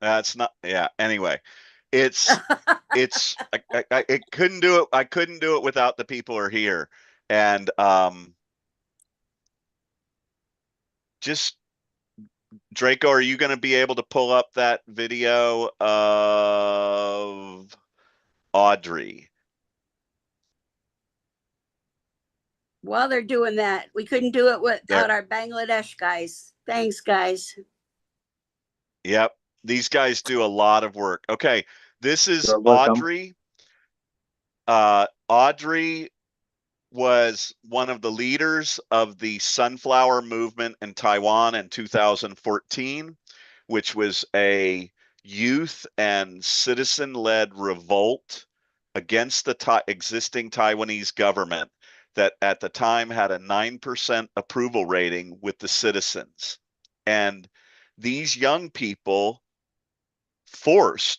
That's not, yeah. Anyway, it's I couldn't do it. I couldn't do it without the people who are here. And just Draco, are you going to be able to pull up that video of Audrey? While they're doing that, we couldn't do it without our Bangladesh guys. Thanks, guys. Yep. These guys do a lot of work. Okay. This is You're welcome. Audrey. Audrey was one of the leaders of the Sunflower Movement in Taiwan in 2014, which was a youth and citizen-led revolt against the existing Taiwanese government that at the time had a 9% approval rating with the citizens. And these young people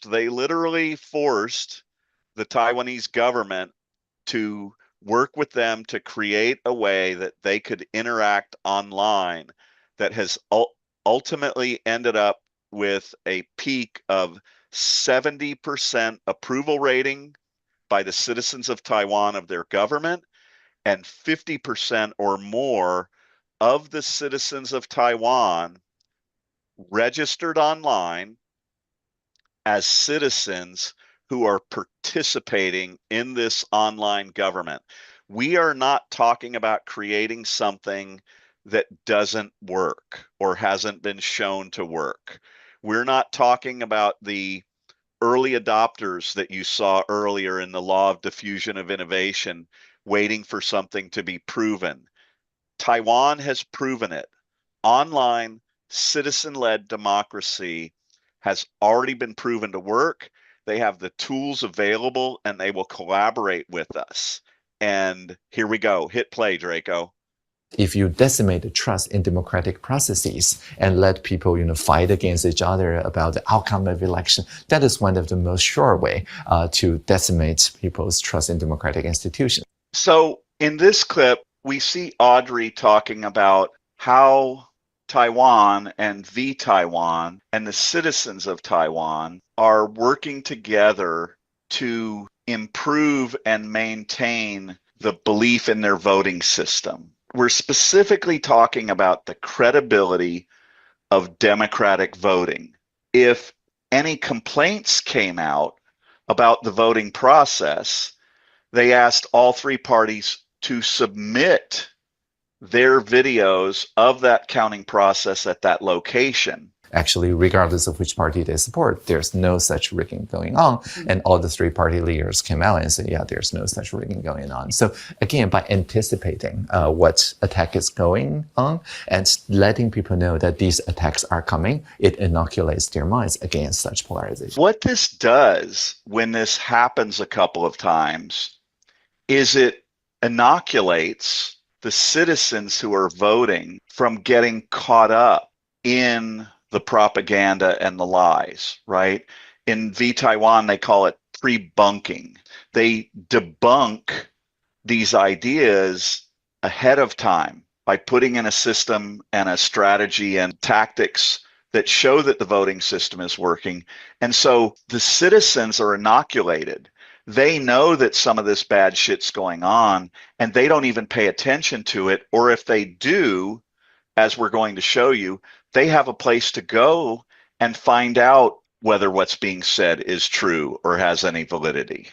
they literally forced the Taiwanese government to work with them to create a way that they could interact online that has ultimately ended up with a peak of 70% approval rating by the citizens of Taiwan of their government, and 50% or more of the citizens of Taiwan registered online as citizens who are participating in this online government. We are not talking about creating something that doesn't work or hasn't been shown to work. We're not talking about the early adopters that you saw earlier in the law of diffusion of innovation, waiting for something to be proven. Taiwan has proven it. Online, citizen-led democracy has already been proven to work. They have the tools available and they will collaborate with us. And here we go. Hit play, Draco. If you decimate the trust in democratic processes and let people, fight against each other about the outcome of election, that is one of the most sure way to decimate people's trust in democratic institutions. So in this clip, we see Audrey talking about how Taiwan and the Taiwan and the citizens of Taiwan are working together to improve and maintain the belief in their voting system. We're specifically talking about the credibility of democratic voting. If any complaints came out about the voting process, they asked all three parties to submit their videos of that counting process at that location. Actually, regardless of which party they support, there's no such rigging going on. And all the three party leaders came out and said, yeah, there's no such rigging going on. So again, by anticipating what attack is going on and letting people know that these attacks are coming, it inoculates their minds against such polarization. What this does when this happens a couple of times is it inoculates the citizens who are voting from getting caught up in the propaganda and the lies, right? In Taiwan, they call it pre-bunking. They debunk these ideas ahead of time by putting in a system and a strategy and tactics that show that the voting system is working. And so the citizens are inoculated. They know that some of this bad shit's going on, and they don't even pay attention to it. Or if they do, as we're going to show you, they have a place to go and find out whether what's being said is true or has any validity.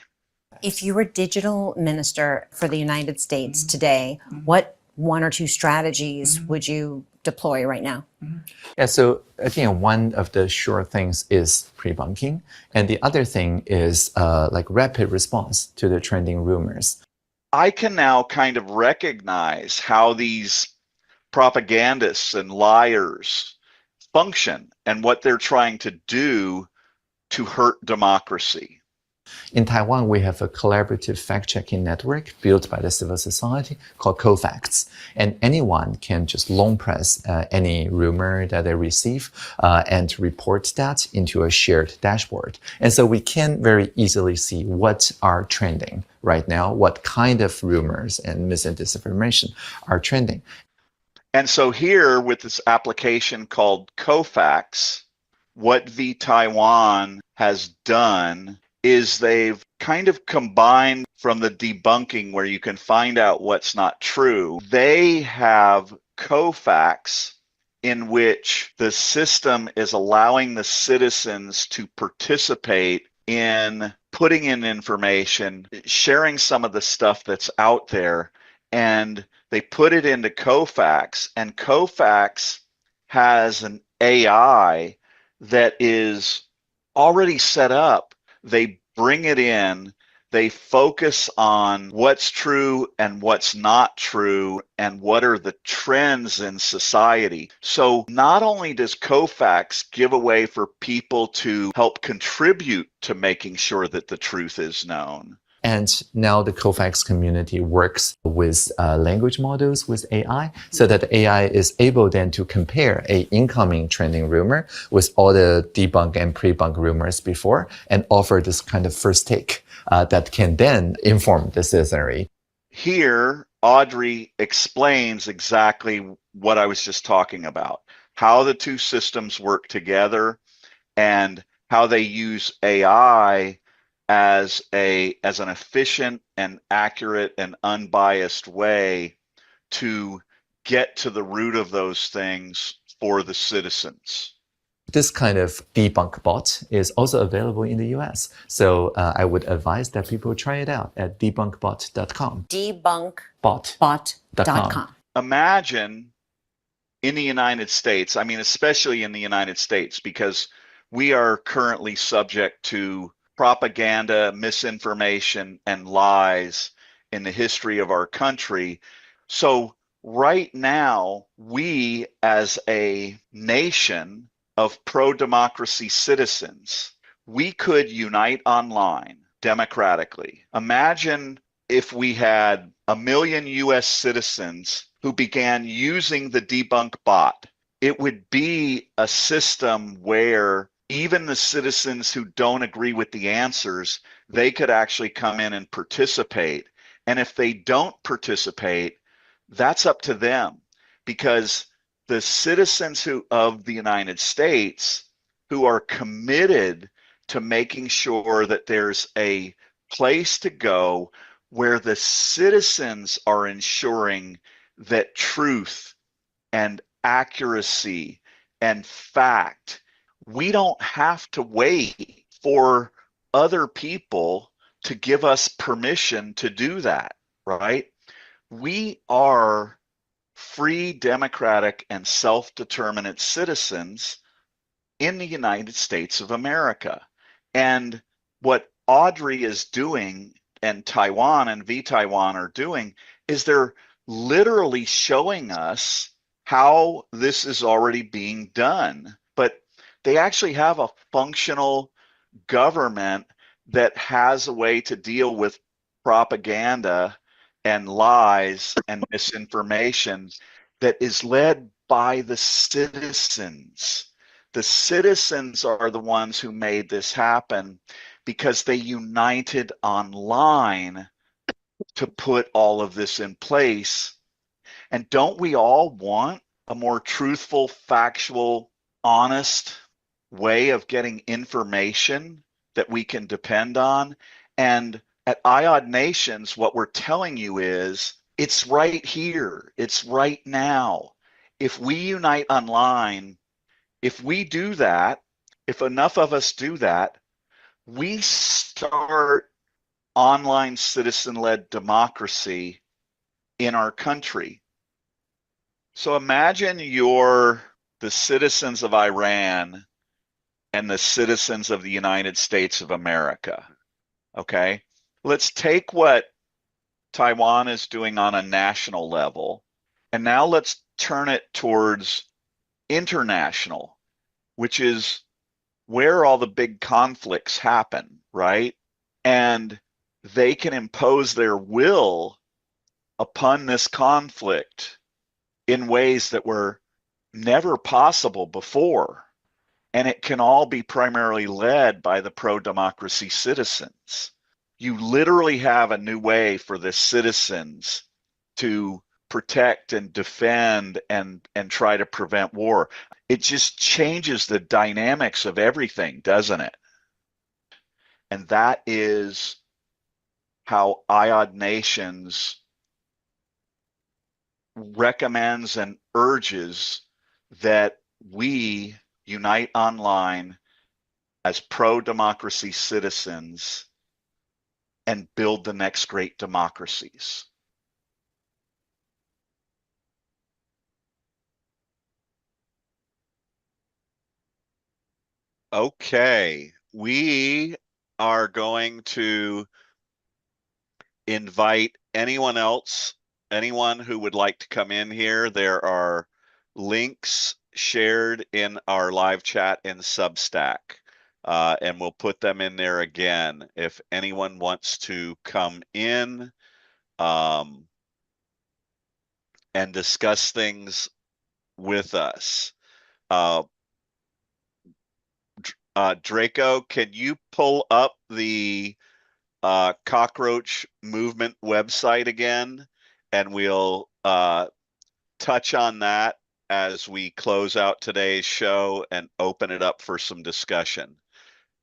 If you were digital minister for the United States today, what one or two strategies would you deploy right now? Yeah, so again, one of the sure things is pre-bunking, and the other thing is like rapid response to the trending rumors. I can now kind of recognize how these propagandists and liars function and what they're trying to do to hurt democracy. In Taiwan, we have a collaborative fact-checking network built by the civil society called CoFacts. And anyone can just long press any rumor that they receive and report that into a shared dashboard. And so we can very easily see what are trending right now, what kind of rumors and mis and disinformation are trending. And so here with this application called CoFacts, what Taiwan has done is they've kind of combined from the debunking where you can find out what's not true. They have CoFacts in which the system is allowing the citizens to participate in putting in information, sharing some of the stuff that's out there, and they put it into CoFacts, and CoFacts has an AI that is already set up. They bring it in, they focus on what's true and what's not true and what are the trends in society. So not only does CoFacts give a way for people to help contribute to making sure that the truth is known, and now the CoFacts community works with language models with AI so that the AI is able then to compare a incoming trending rumor with all the debunk and pre-bunk rumors before and offer this kind of first take that can then inform the citizenry. Here, Audrey explains exactly what I was just talking about, how the two systems work together and how they use AI as an efficient and accurate and unbiased way to get to the root of those things for the citizens. This kind of debunk bot is also available in the US. So I would advise that people try it out at debunkbot.com. Debunkbot.com. Imagine in the United States, I mean, especially in the United States, because we are currently subject to propaganda, misinformation, and lies in the history of our country. So right now, we as a nation of pro-democracy citizens, we could unite online democratically. Imagine if we had 1 million US citizens who began using the debunk bot. It would be a system where even the citizens who don't agree with the answers, they could actually come in and participate. And if they don't participate, that's up to them, because the citizens of the United States who are committed to making sure that there's a place to go where the citizens are ensuring that truth and accuracy and fact, we don't have to wait for other people to give us permission to do that, right? We are free, democratic, and self-determinate citizens in the United States of America. And what Audrey is doing and Taiwan and V Taiwan are doing is they're literally showing us how this is already being done. But they actually have a functional government that has a way to deal with propaganda and lies and misinformation that is led by the citizens. The citizens are the ones who made this happen because they united online to put all of this in place. And don't we all want a more truthful, factual, honest way of getting information that we can depend on? And at IOD Nations, what we're telling you is it's right here, it's right now. If we unite online, if we do that, if enough of us do that, we start online citizen-led democracy in our country. So imagine you're the citizens of Iran and the citizens of the United States of America. Okay? Let's take what Taiwan is doing on a national level, and now let's turn it towards international, which is where all the big conflicts happen, right? And they can impose their will upon this conflict in ways that were never possible before. And it can all be primarily led by the pro-democracy citizens. You literally have a new way for the citizens to protect and defend and try to prevent war. It just changes the dynamics of everything, doesn't it? And that is how IOD Nations recommends and urges that we unite online as pro-democracy citizens and build the next great democracies. Okay, we are going to invite anyone else, anyone who would like to come in here. There are links shared in our live chat in Substack, and we'll put them in there again. If anyone wants to come in and discuss things with us. Draco, can you pull up the cockroach movement website again, and we'll touch on that as we close out today's show and open it up for some discussion.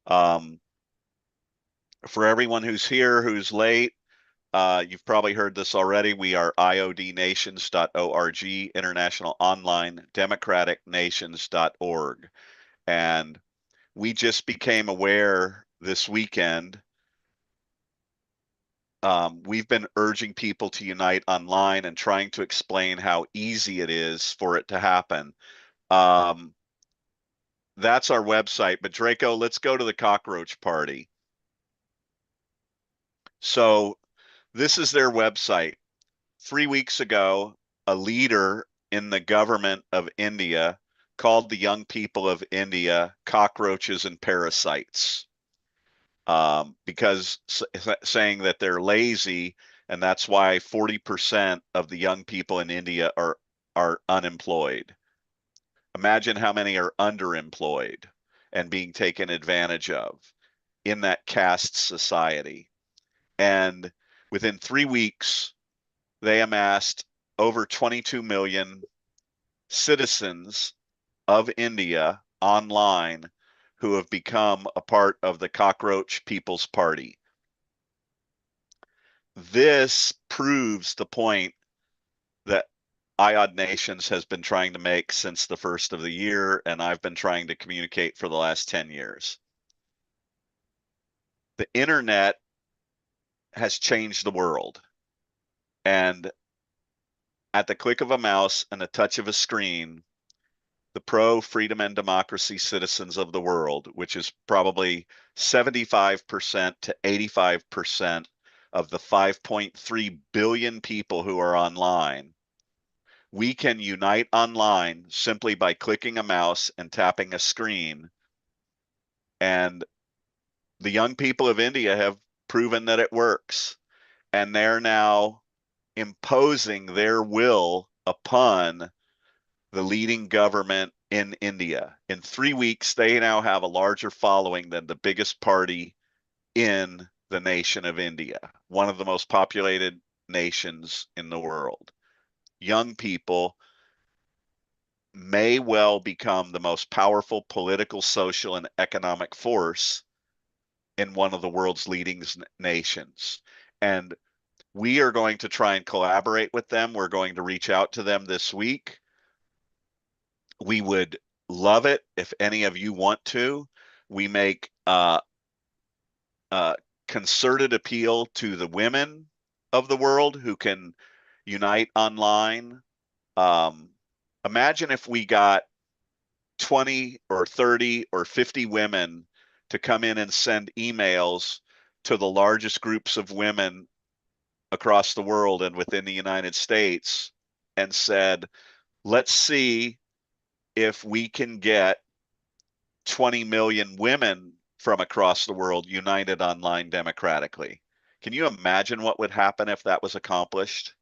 For everyone who's here, who's late, you've probably heard this already. We are iodnations.org, International Online Democratic Nations.org. And we just became aware this weekend. We've been urging people to unite online and trying to explain how easy it is for it to happen. That's our website. But Draco, let's go to the cockroach party. So this is their website. 3 weeks ago, a leader in the government of India called the young people of India cockroaches and parasites, because saying that they're lazy, and that's why 40% of the young people in India are unemployed. Imagine how many are underemployed and being taken advantage of in that caste society. And within 3 weeks, they amassed over 22 million citizens of India online who have become a part of the Cockroach People's Party. This proves the point that IOD Nations has been trying to make since the first of the year, and I've been trying to communicate for the last 10 years. The internet has changed the world. And at the click of a mouse and a touch of a screen, the pro-freedom and democracy citizens of the world, which is probably 75% to 85% of the 5.3 billion people who are online, we can unite online simply by clicking a mouse and tapping a screen. And the young people of India have proven that it works. And they're now imposing their will upon the leading government in India. In 3 weeks, they now have a larger following than the biggest party in the nation of India, one of the most populated nations in the world. Young people may well become the most powerful political, social, and economic force in one of the world's leading nations. And we are going to try and collaborate with them. We're going to reach out to them this week. We would love it if any of you want to. We make concerted appeal to the women of the world who can unite online. Imagine if we got 20 or 30 or 50 women to come in and send emails to the largest groups of women across the world and within the United States and said, let's see if we can get 20 million women from across the world united online democratically. Can you imagine what would happen if that was accomplished?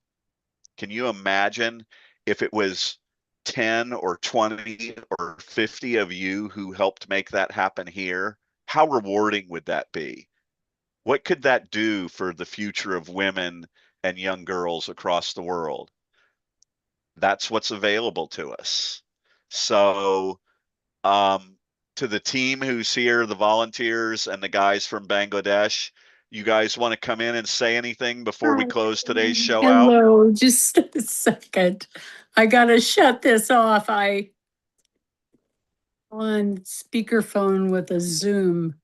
Can you imagine if it was 10 or 20 or 50 of you who helped make that happen here? How rewarding would that be? What could that do for the future of women and young girls across the world? That's what's available to us. So, to the team who's here, the volunteers and the guys from Bangladesh, you guys want to come in and say anything before we close today's show out? Hello, just a second. I gotta shut this off. I on speakerphone with a Zoom.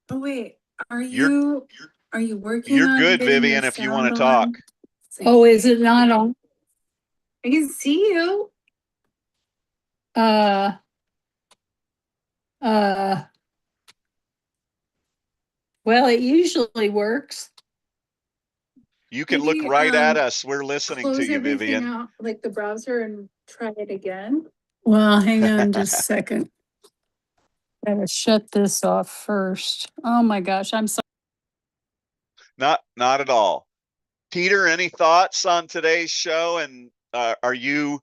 Oh wait, are you working You're on good, getting Vivian, the if you want to sound talk. on? Oh, is it not on? I can see you. Well, it usually works. You can look right at us. We're listening to Close you, everything Vivian. out, like the browser, and try it again. Well, hang on just a second. Gotta shut this off first. Oh my gosh, I'm sorry. Not at all. Peter, any thoughts on today's show? And are you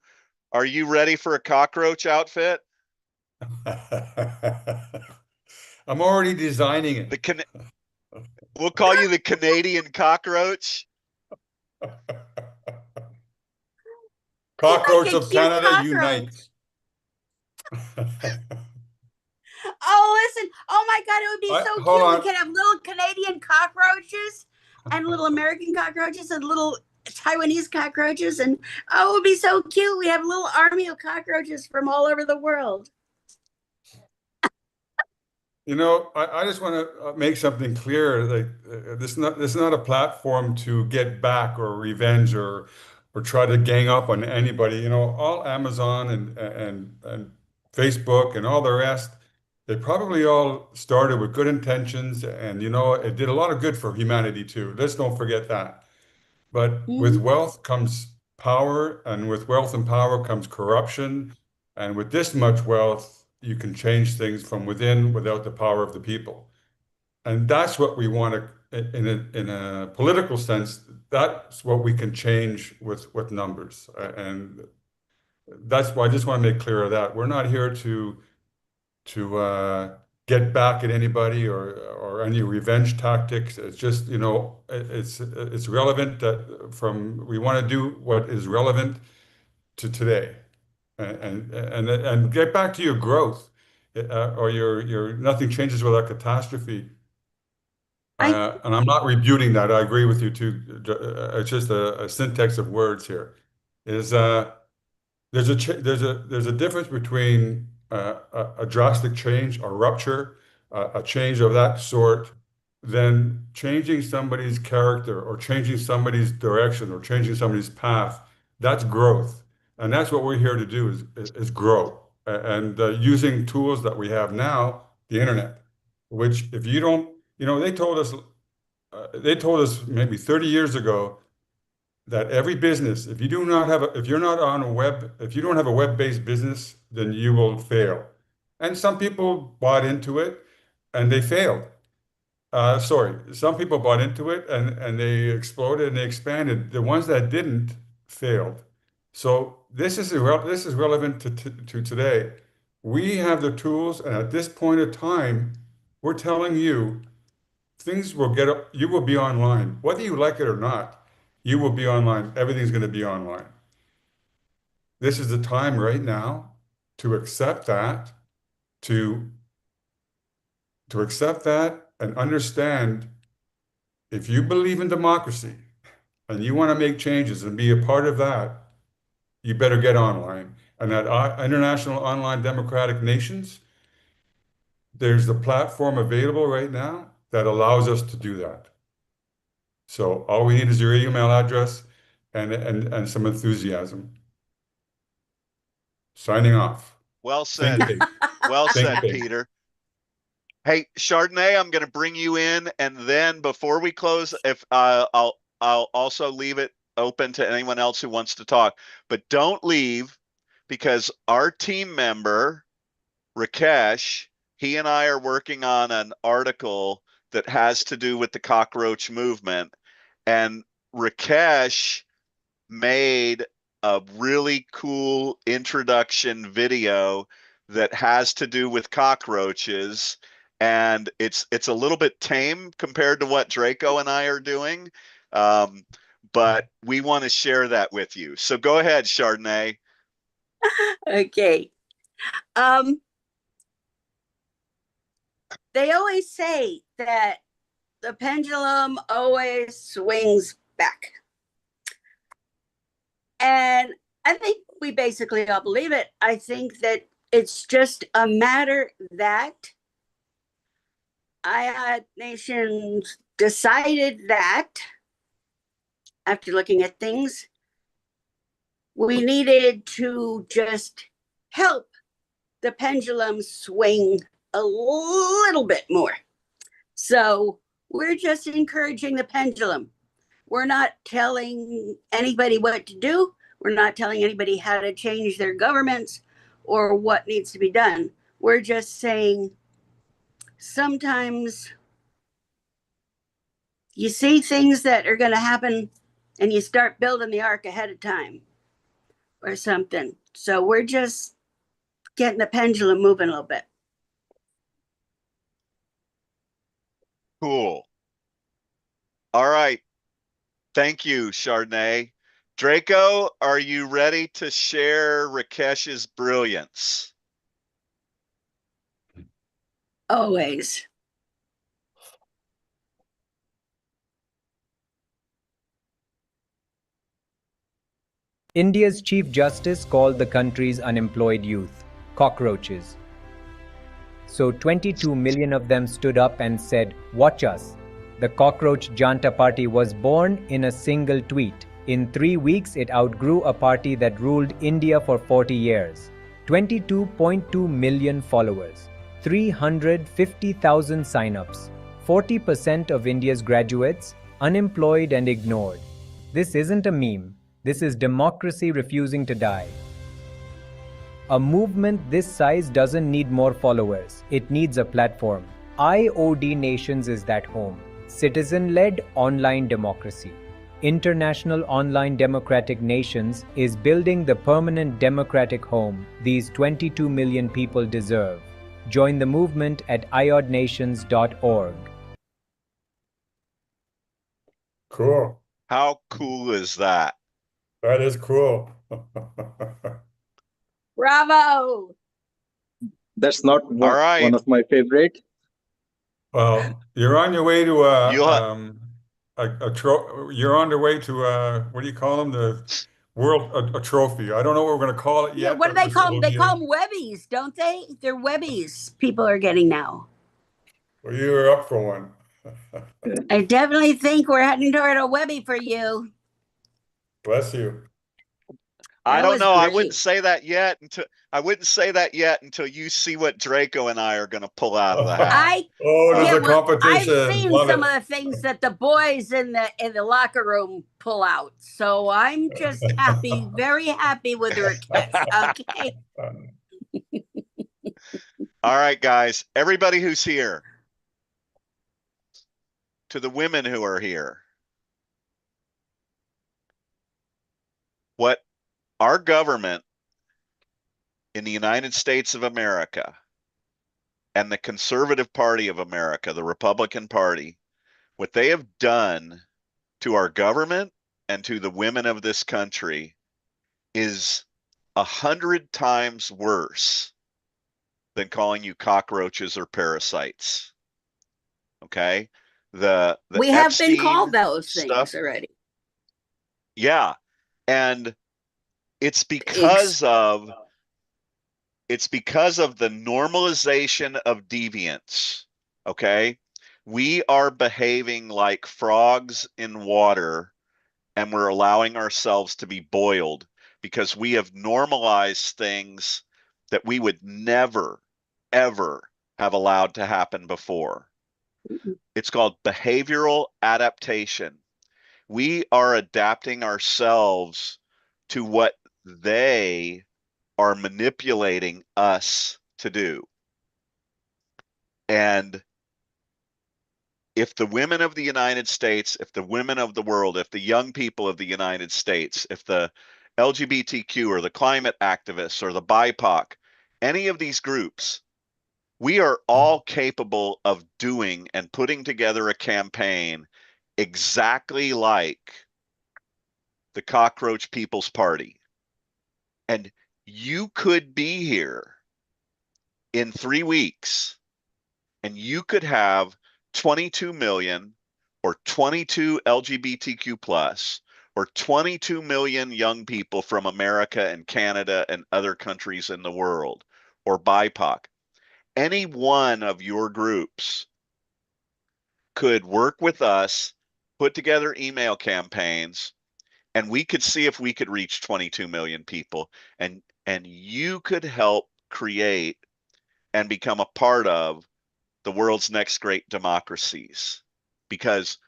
ready for a cockroach outfit? I'm already designing it. We'll call you the Canadian cockroach. Cockroach Like a of cute Canada, cockroach. unite. Oh, listen. Oh my God, it would be so hold cute. on. We could have little Canadian cockroaches and little American cockroaches and little Taiwanese cockroaches. And oh, it would be so cute. We have a little army of cockroaches from all over the world. You know, I just want to make something clear. Like this is not a platform to get back or revenge or try to gang up on anybody. You know, all Amazon and Facebook and all the rest, they probably all started with good intentions, and you know, it did a lot of good for humanity too. Let's don't forget that. But with wealth comes power, and with wealth and power comes corruption. And with this much wealth, you can change things from within without the power of the people. And that's what we want to, in a political sense, that's what we can change with numbers. And that's why I just want to make clear of that. We're not here to get back at anybody or any revenge tactics. It's just, you know, it's relevant that we want to do what is relevant to today, and get back to your growth, or your nothing changes without catastrophe. And I'm not rebuting that. I agree with you too. It's just a syntax of words here. There's a difference between a drastic change, a rupture, a change of that sort, than changing somebody's character or changing somebody's direction or changing somebody's path. That's growth, and that's what we're here to do is grow. and using tools that we have now, the internet, which if you don't, they told us maybe 30 years ago that every business, if you don't have a web-based business, then you will fail. And some people bought into it and they failed. Some people bought into it and they exploded and they expanded. The ones that didn't failed. So this is relevant to today. We have the tools, and at this point of time, we're telling you things will you will be online. Whether you like it or not, you will be online. Everything's going to be online. This is the time right now to accept that, to accept that and understand if you believe in democracy and you want to make changes and be a part of that, you better get online. And at International Online Democratic Nations, there's the platform available right now that allows us to do that. So all we need is your email address and some enthusiasm. Signing off. Well said. Think big. Well Think said, big. Peter. Hey, Chardonnay, I'm going to bring you in, and then before we close, if I'll also leave it open to anyone else who wants to talk, but don't leave, because our team member Rakesh, he and I are working on an article that has to do with the cockroach movement, and Rakesh made a really cool introduction video that has to do with cockroaches, and it's a little bit tame compared to what Draco and I are doing, but we want to share that with you. So go ahead, Chardonnay. Okay. They always say that the pendulum always swings back. And I think we basically all believe it. I think that it's just a matter that IOD nations decided that after looking at things, we needed to just help the pendulum swing a little bit more. So we're just encouraging the pendulum. We're not telling anybody what to do. We're not telling anybody how to change their governments or what needs to be done. We're just saying sometimes you see things that are going to happen and you start building the ark ahead of time or something. So we're just getting the pendulum moving a little bit. Cool. All right. Thank you, Chardonnay. Draco, are you ready to share Rakesh's brilliance? Always. India's Chief Justice called the country's unemployed youth cockroaches. So 22 million of them stood up and said, "Watch us." The Cockroach Janta Party was born in a single tweet. In 3 weeks, it outgrew a party that ruled India for 40 years. 22.2 million followers, 350,000 sign-ups, 40% of India's graduates unemployed and ignored. This isn't a meme. This is democracy refusing to die. A movement this size doesn't need more followers. It needs a platform. IOD Nations is that home. Citizen-led online democracy. International Online Democratic Nations is building the permanent democratic home these 22 million people deserve. Join the movement at iodnations.org. Cool. How cool is that? That is cool. Bravo. That's not All right. one of my favorite. Well, you're on your way to you're on your way to what do you call them? The world a trophy. I don't know what we're going to call it yet. What do they but call them? it'll They be call them Webbies, don't they? They're Webbies people are getting now. Well, you're up for one. I definitely think we're heading toward a Webby for you. Bless you. I That don't was know. I wouldn't great. say that yet until you see what Draco and I are going to pull out of the hat. There's Yeah, a well, I've competition. seen Love some it. of the things that the boys in the locker room pull out. So I'm just happy, very happy with the request. Okay. All right, guys. Everybody who's here, to the women who are here, what our government in the United States of America and the Conservative Party of America, the Republican Party, what they have done to our government and to the women of this country is 100 times worse than calling you cockroaches or parasites. Okay? The We have been called Epstein those stuff. things already. Yeah. And it's because of the normalization of deviance. Okay? We are behaving like frogs in water, and we're allowing ourselves to be boiled because we have normalized things that we would never, ever have allowed to happen before. It's called behavioral adaptation. We are adapting ourselves to what they are manipulating us to do. And if the women of the United States, if the women of the world, if the young people of the United States, if the LGBTQ or the climate activists or the BIPOC, any of these groups, we are all capable of doing and putting together a campaign exactly like the Cockroach People's Party. And you could be here in 3 weeks and you could have 22 million or 22 LGBTQ plus or 22 million young people from America and Canada and other countries in the world or BIPOC. Any one of your groups could work with us, put together email campaigns, and we could see if we could reach 22 million people, and you could help create and become a part of the world's next great democracies, because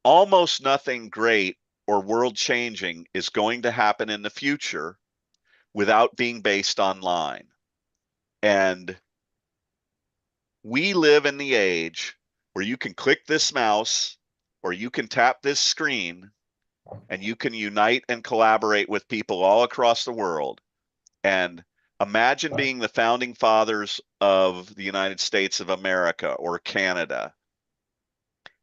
almost nothing great or world changing is going to happen in the future without being based online. And we live in the age where you can click this mouse or you can tap this screen and you can unite and collaborate with people all across the world. And imagine being the founding fathers of the United States of America or Canada,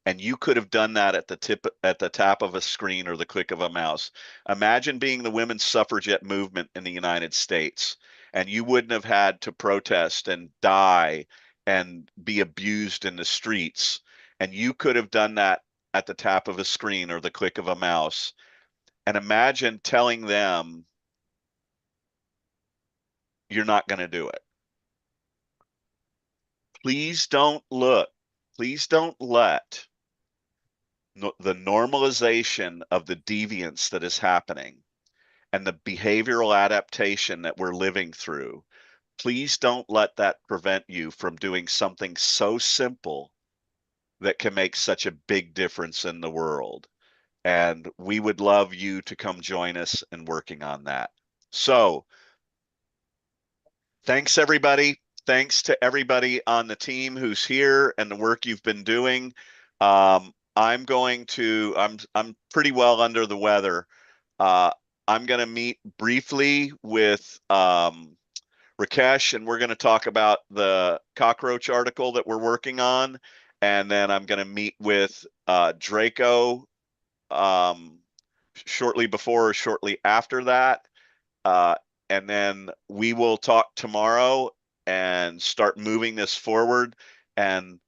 and you could have done that at the tap of a screen or the click of a mouse. Imagine being the women's suffragette movement in the United States, and you wouldn't have had to protest and die and be abused in the streets, and you could have done that at the tap of a screen or the click of a mouse. And imagine telling them you're not going to do it. Please don't let the normalization of the deviance that is happening and the behavioral adaptation that we're living through, please don't let that prevent you from doing something so simple that can make such a big difference in the world. And we would love you to come join us in working on that. So thanks, everybody. Thanks to everybody on the team who's here and the work you've been doing. I'm pretty well under the weather. I'm going to meet briefly with Rakesh, and we're going to talk about the cockroach article that we're working on. And then I'm going to meet with Draco shortly before or shortly after that. And then we will talk tomorrow and start moving this forward. And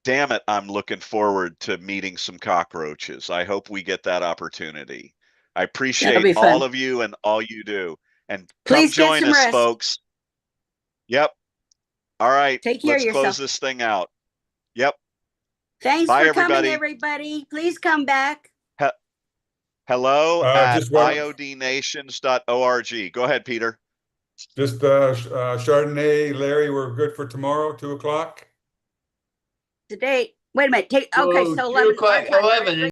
damn it, I'm looking forward to meeting some cockroaches. I hope we get that opportunity. I appreciate all of you and all you do. And come Please get join some us, rest. folks. Yep. All right. Take care of Let's close yourself. this thing out. Yep. Thanks Bye, for coming, everybody. everybody. Please come back. Hello at Just one, iodnations.org. Go ahead, Peter. just Chardonnay, Larry, we're good for tomorrow, 2 o'clock. Today, wait a minute. Okay, so 2 11. o'clock, our time. 11.